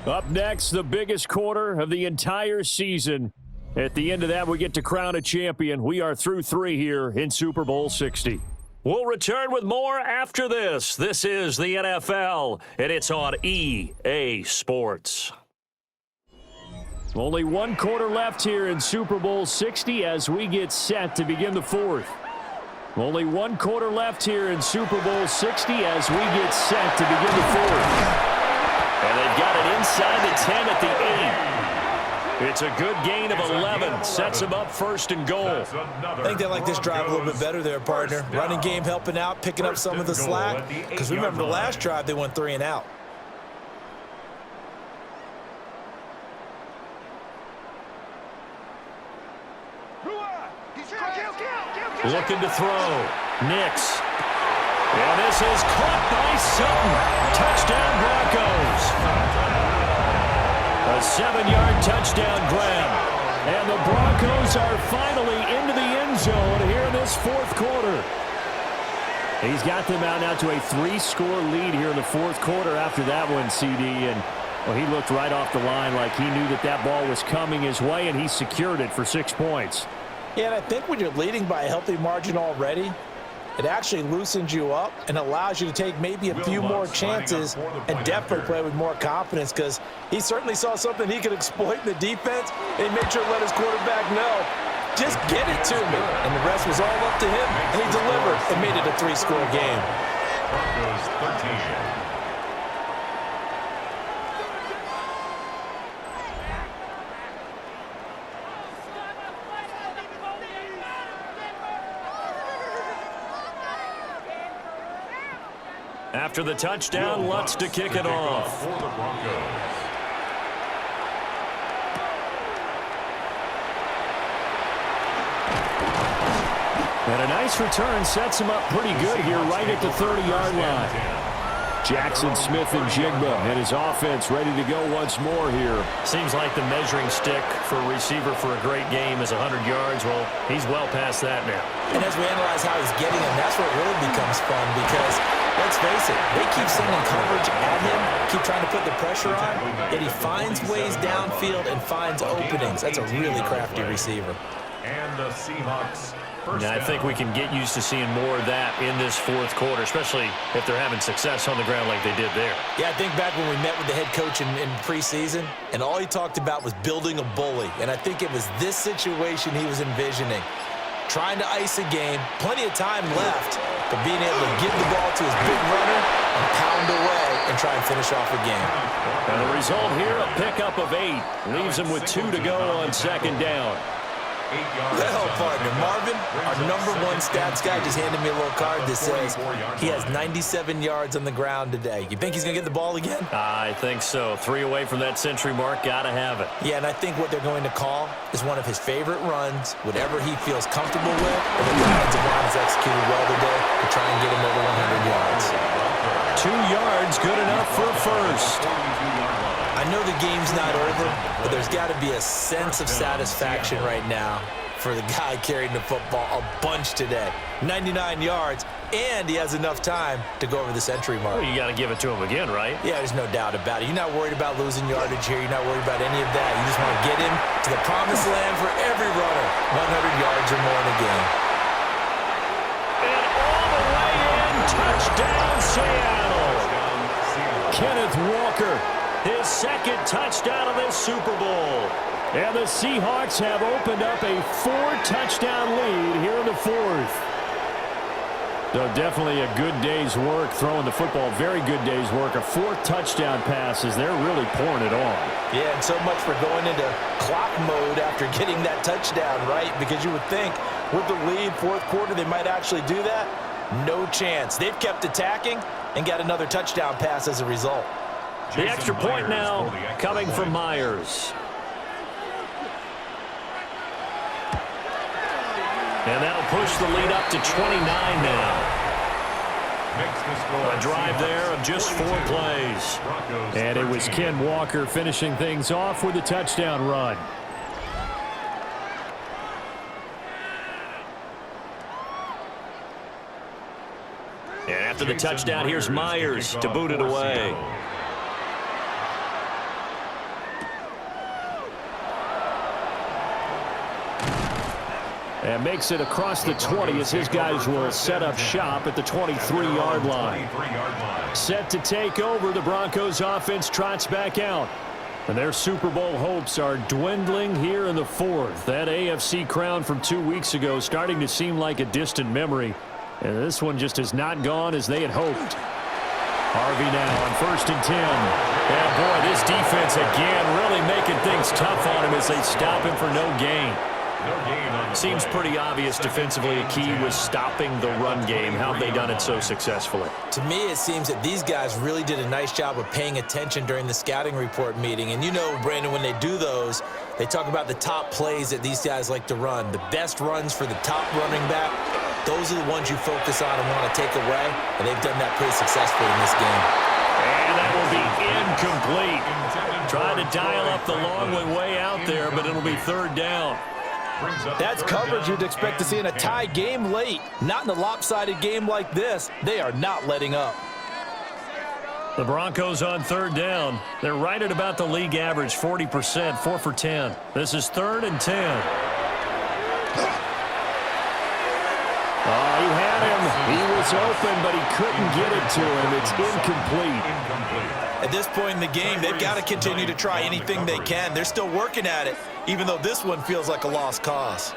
Up next, the biggest quarter of the entire season. At the end of that, we get to crown a champion. We are through 3 here in Super Bowl 60. We'll return with more after this. This is the NFL, and it's on EA Sports. Only 1 quarter left here in Super Bowl 60 as we get set to begin the 4th. Only 1 quarter left here in Super Bowl 60 as we get set to begin the 4th. And they've got it inside the 10 at the 8. It's a good gain of 11. Sets them up 1st and goal. I think they like this drive a little bit better there, partner. Running game helping out, picking up some of the slack. Because remember, the last drive, they went 3 and out. Looking to throw. Nix. And this is caught by Sutton. Touchdown, Broncos. A 7-yard touchdown grab. And the Broncos are finally into the end zone here in this 4th quarter. He's got them out now to a 3-score lead here in the 4th quarter after that one, CD. And well, he looked right off the line like he knew that that ball was coming his way, and he secured it for 6 points. Yeah, and I think when you're leading by a healthy margin already, it actually loosens you up and allows you to take maybe a few more chances and definitely play with more confidence, because he certainly saw something he could exploit in the defense, and he made sure to let his quarterback know, just get it to me. And the rest was all up to him, and he delivered and made it a 3-score game. Broncos 13. After the touchdown, Lutz to kick it off. For the Broncos. And a nice return sets him up pretty good here right at the 30-yard line. Jackson Smith and Jigba and his offense ready to go once more here. Seems like the measuring stick for a receiver for a great game is 100 yards. Well, he's well past that now. And as we analyze how he's getting them, that's where it really becomes fun, because let's face it, they keep sending coverage at him, keep trying to put the pressure on, yet he finds ways downfield and finds openings. That's a really crafty receiver. And the Seahawks. And I think we can get used to seeing more of that in this 4th quarter, especially if they're having success on the ground like they did there. Yeah, I think back when we met with the head coach in preseason, and all he talked about was building a bully. And I think it was this situation he was envisioning. Trying to ice a game, plenty of time left, but being able to give the ball to his big runner and pound away and try and finish off a game. And the result here, a pickup of 8. Leaves him with 2 to go on 2nd down. Well, partner, Marvin, our #1 stats guy, just handed me a little card that says he has 97 yards on the ground today. You think he's going to get the ball again? I think so. 3 away from that century mark. Got to have it. Yeah, and I think what they're going to call is one of his favorite runs, whatever he feels comfortable with, and the defensive line has executed well today to try and get him over 100 yards. 2 yards, good enough for a first. I know the game's not over, but there's got to be a sense of satisfaction right now for the guy carrying the football a bunch today. 99 yards, and he has enough time to go over the century mark. Well, you got to give it to him again, right? Yeah, there's no doubt about it. You're not worried about losing yardage here. You're not worried about any of that. You just want to get him to the promised land for every runner. 100 yards or more in a game. And all the way in, touchdown Seattle. Kenneth Walker, his 2nd touchdown of this Super Bowl. And the Seahawks have opened up a 4-touchdown lead here in the 4th. So definitely a good day's work throwing the football. Very good day's work. A 4th touchdown pass as they're really pouring it on. Yeah, and so much for going into clock mode after getting that touchdown, right? Because you would think with the lead, 4th quarter, they might actually do that. No chance. They've kept attacking and got another touchdown pass as a result. The extra point now coming from Myers. And that'll push the lead up to 29 now. A drive there of just 4 plays. And it was Ken Walker finishing things off with a touchdown run. after the touchdown. Here's Myers to boot it away. And makes it across the 20 as his guys will set up shop at the 23-yard line. Set to take over, the Broncos offense trots back out. And their Super Bowl hopes are dwindling here in the fourth. That AFC crown from 2 weeks ago starting to seem like a distant memory. And this one just has not gone as they had hoped. Harvey now on 1st and 10. And boy, this defense again really making things tough on him as they stop him for no gain. Seems pretty obvious defensively a key was stopping the run game. How have they done it so successfully? To me, it seems that these guys really did a nice job of paying attention during the scouting report meeting. And you know, Brandon, when they do those, they talk about the top plays that these guys like to run. The best runs for the top running back, those are the ones you focus on and want to take away. And they've done that pretty successfully in this game. And that will be incomplete. Trying to dial up the long way out there, but it'll be 3rd down. That's coverage you'd expect to see in a tie game late. Not in a lopsided game like this. They are not letting up. The Broncos on 3rd down. They're right at about the league average, 40%, 4 for 10. This is 3rd and 10. Oh, he had him. He was open, but he couldn't get it to him. It's incomplete. At this point in the game, they've got to continue to try anything they can. They're still working at it, even though this one feels like a lost cause.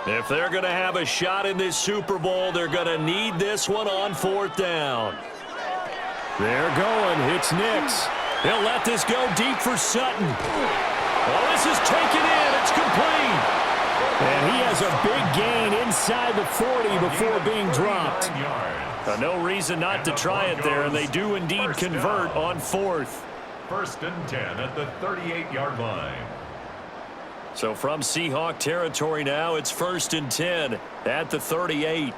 If they're going to have a shot in this Super Bowl, they're going to need this one on 4th down. They're going. It's Nix. He'll let this go deep for Sutton. Well, this is taken in. It's complete. And he has a big gain inside the 40 before being dropped. No reason not to try it there, and they do indeed convert on 4th. 1st and 10 at the 38-yard line. So from Seahawk territory now, it's 1st and 10 at the 38.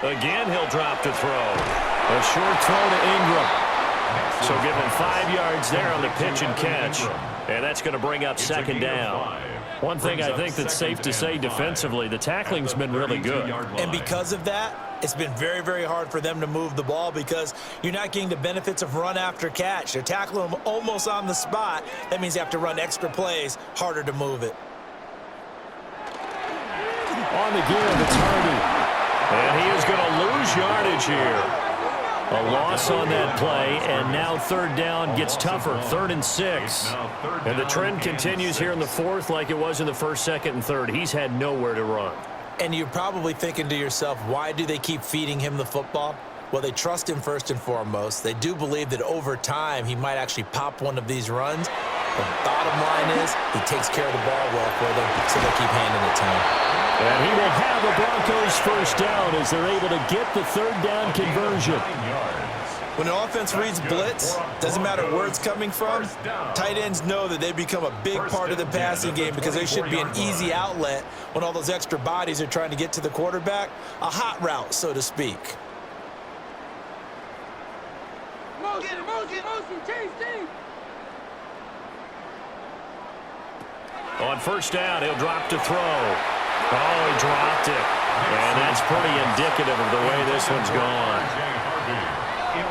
Again, he'll drop the throw. A short throw to Ingram. So give him 5 yards there on the pitch and catch. And that's going to bring up 2nd down. One thing I think that's safe to say defensively, the tackling's been really good. And because of that, it's been very, very hard for them to move the ball because you're not getting the benefits of run after catch. They're tackling them almost on the spot. That means you have to run extra plays, harder to move it. On the give, it's Harvey. And he is going to lose yardage here. A loss on that play, and now 3rd down gets tougher, 3rd and 6. And the trend continues here in the 4th like it was in the 1st, 2nd, and 3rd. He's had nowhere to run. And you're probably thinking to yourself, why do they keep feeding him the football? Well, they trust him first and foremost. They do believe that over time he might actually pop one of these runs. The bottom line is he takes care of the ball well for them, so they keep handing it to him. And he will have the Broncos 1st down as they're able to get the 3rd down conversion. When an offense reads blitz, doesn't matter where it's coming from, tight ends know that they become a big part of the passing game because they should be an easy outlet when all those extra bodies are trying to get to the quarterback. A hot route, so to speak. Motion, change team. On 1st down, he'll drop to throw. Oh, he dropped it. And that's pretty indicative of the way this one's gone.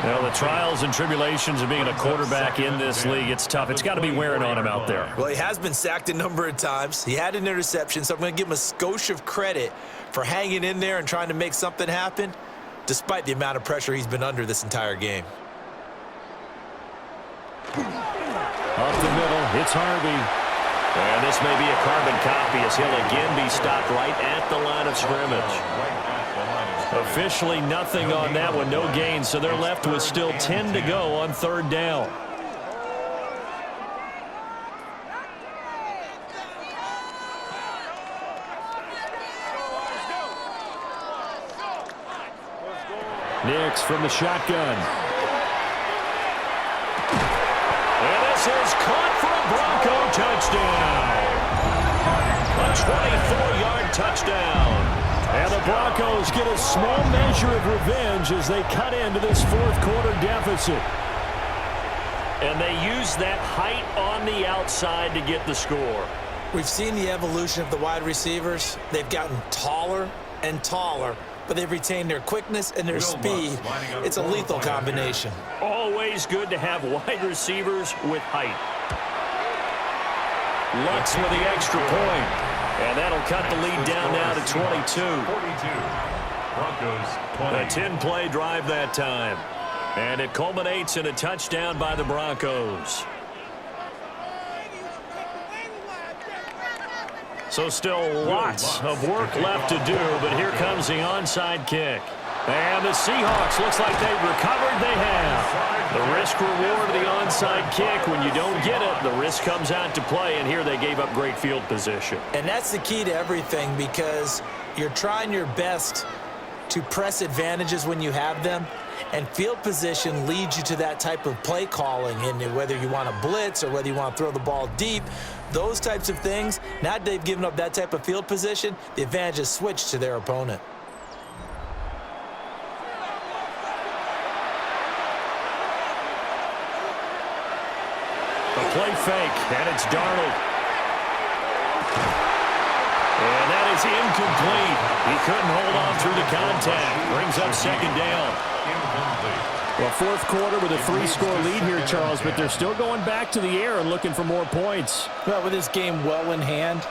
Well, the trials and tribulations of being a quarterback in this league, it's tough. It's got to be wearing on him out there. Well, he has been sacked a number of times. He had an interception, so I'm going to give him a skosh of credit for hanging in there and trying to make something happen, despite the amount of pressure he's been under this entire game. Up the middle, it's Harvey. And this may be a carbon copy as he'll again be stopped right at the line of scrimmage. Officially nothing on that one, no gain, so they're left with still 10 to go on 3rd down. Nix from the shotgun. And this is caught for a Bronco touchdown. A 24-yard touchdown. And the Broncos get a small measure of revenge as they cut into this 4th quarter deficit. And they use that height on the outside to get the score. We've seen the evolution of the wide receivers. They've gotten taller and taller, but they've retained their quickness and their speed. It's a lethal combination. Always good to have wide receivers with height. Lutz with the extra point. And that'll cut the lead down now to 22. 42. Broncos 20. A 10-play drive that time. And it culminates in a touchdown by the Broncos. So still lots of work left to do, but here comes the onside kick. And the Seahawks, looks like they've recovered. They have. The risk-reward of the onside kick, when you don't get it, the risk comes out to play, and here they gave up great field position. And that's the key to everything, because you're trying your best to press advantages when you have them, and field position leads you to that type of play calling, and whether you want to blitz or whether you want to throw the ball deep, those types of things. Now that they've given up that type of field position, the advantage is switched to their opponent. A play fake, and it's Darnold. And that is incomplete. He couldn't hold on through the contact. Brings up second down. Well, fourth quarter with a 3-score lead here, Charles, but they're still going back to the air and looking for more points. Well, with this game well in hand,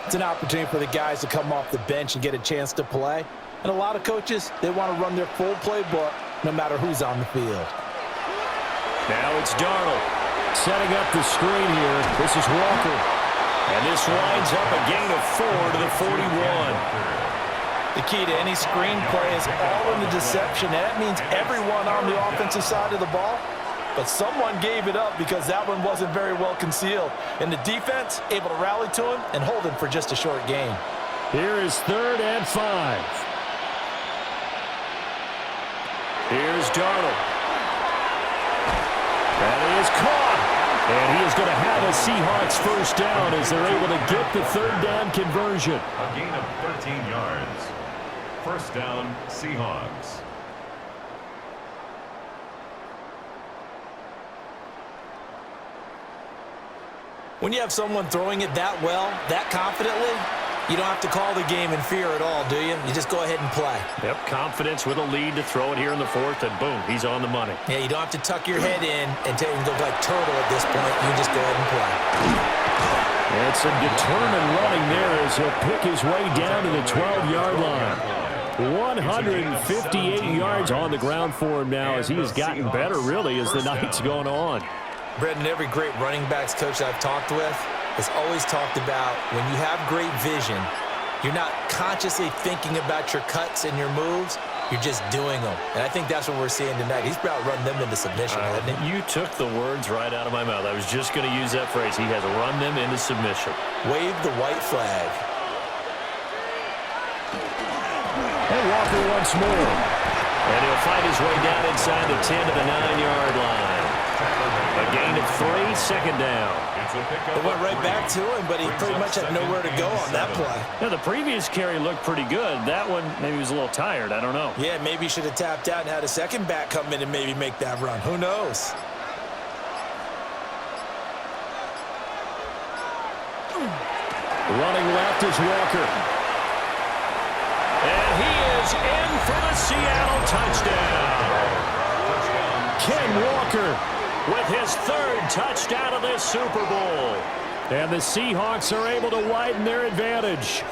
it's an opportunity for the guys to come off the bench and get a chance to play. And a lot of coaches, they want to run their full playbook no matter who's on the field. Now it's Darnold setting up the screen here. This is Walker. And this winds up a gain of 4 to the 41. The key to any screen play is all in the deception. And that means everyone on the offensive side of the ball. But someone gave it up because that one wasn't very well concealed. And the defense able to rally to him and hold him for just a short gain. Here is 3rd and 5. Here's Darnold. That is caught. And he is going to have a Seahawks first down as they're able to get the 3rd down conversion. A gain of 13 yards. First down, Seahawks. When you have someone throwing it that well, that confidently, you don't have to call the game in fear at all, do you? You just go ahead and play. Yep, confidence with a lead to throw it here in the 4th, and boom, he's on the money. Yeah, you don't have to tuck your head in and go like turtle at this point. You just go ahead and play. It's a determined running there as he'll pick his way down to the 12-yard line. 158 yards on the ground for him now as he has gotten better, really, as the night's going on. Brendan, every great running backs coach I've talked with has always talked about when you have great vision, you're not consciously thinking about your cuts and your moves, you're just doing them. And I think that's what we're seeing tonight. He's about run them into submission, hasn't he? You took the words right out of my mouth. I was just going to use that phrase. He has run them into submission. Wave the white flag. And Walker once more. And he'll fight his way down inside the 10 to the 9-yard line. A gain of 3, second down. They went right back to him, but he pretty much had nowhere to go on that play. Now, the previous carry looked pretty good. That one, maybe he was a little tired. I don't know. Yeah, maybe he should have tapped out and had a second back come in and maybe make that run. Who knows? Running left is Walker. And he is in for the Seattle touchdown. Ken Walker with his 3rd touchdown of this Super Bowl. And the Seahawks are able to widen their advantage.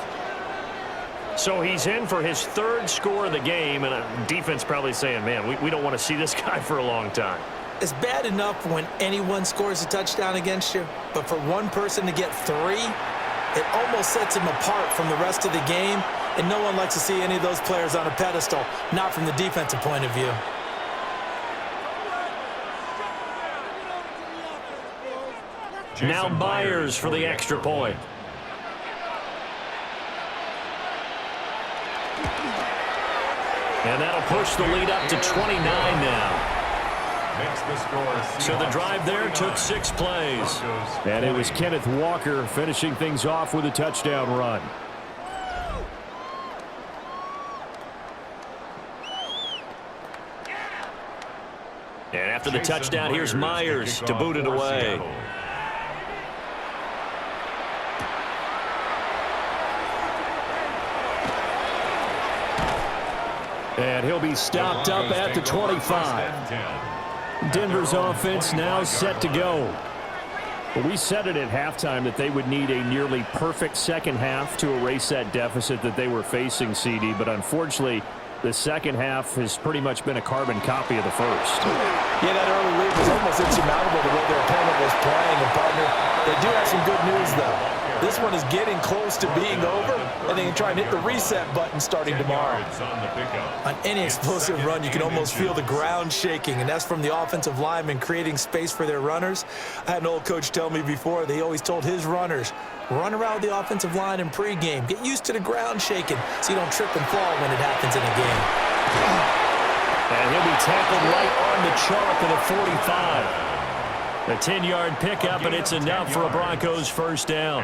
So he's in for his 3rd score of the game, and a defense probably saying, man, we don't want to see this guy for a long time. It's bad enough when anyone scores a touchdown against you, but for one person to get 3, it almost sets him apart from the rest of the game, and no one likes to see any of those players on a pedestal, not from the defensive point of view. Now Myers for the extra point. And that'll push the lead up to 29 now. So the drive there took 6 plays. And it was Kenneth Walker finishing things off with a touchdown run. And after the touchdown, here's Myers to boot it away. And he'll be stopped up at the 25. Denver's offense now set to go. Well, we said it at halftime that they would need a nearly perfect second half to erase that deficit that they were facing, CD. But unfortunately, the second half has pretty much been a carbon copy of the first. Yeah, that early lead was almost insurmountable the way their opponent was playing. And, partner, they do have some good news, though. This one is getting close to being over, and they can try and hit the reset button starting tomorrow. On any explosive run, you can almost feel the ground shaking, and that's from the offensive linemen creating space for their runners. I had an old coach tell me before, they always told his runners, run around the offensive line in pregame. Get used to the ground shaking so you don't trip and fall when it happens in a game. And he'll be tackled right on the chalk of the 45. A 10-yard pickup, and it's enough for a Broncos first down.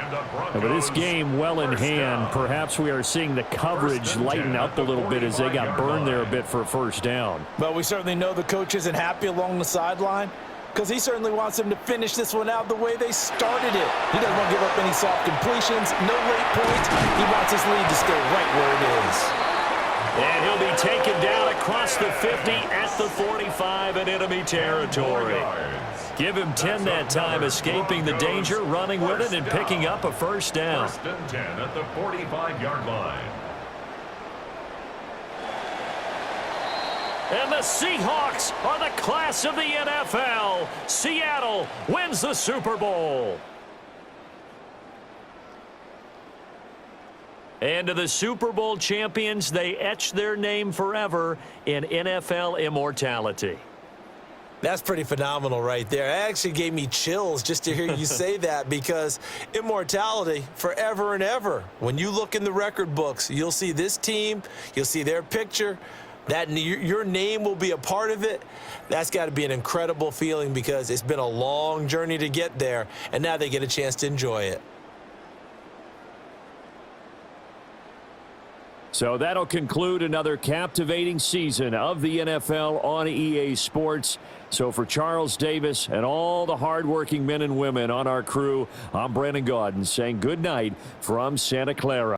And with this game well in hand, perhaps we are seeing the coverage lighten up a little bit as they got burned there a bit for a first down. But we certainly know the coach isn't happy along the sideline because he certainly wants them to finish this one out the way they started it. He doesn't want to give up any soft completions, no late points. He wants his lead to stay right where it is. And he'll be taken down across the 50 at the 45 in enemy territory. Give him 10 that time, escaping the danger, running with it, and picking up a first down. First and 10 at the 45-yard line. And the Seahawks are the class of the NFL. Seattle wins the Super Bowl. And to the Super Bowl champions, they etch their name forever in NFL immortality. That's pretty phenomenal right there. It actually gave me chills just to hear you say that, because immortality forever and ever. When you look in the record books, you'll see this team, you'll see their picture, that your name will be a part of it. That's got to be an incredible feeling because it's been a long journey to get there, and now they get a chance to enjoy it. So that'll conclude another captivating season of the NFL on EA Sports. So for Charles Davis and all the hardworking men and women on our crew, I'm Brandon Gaudin saying good night from Santa Clara.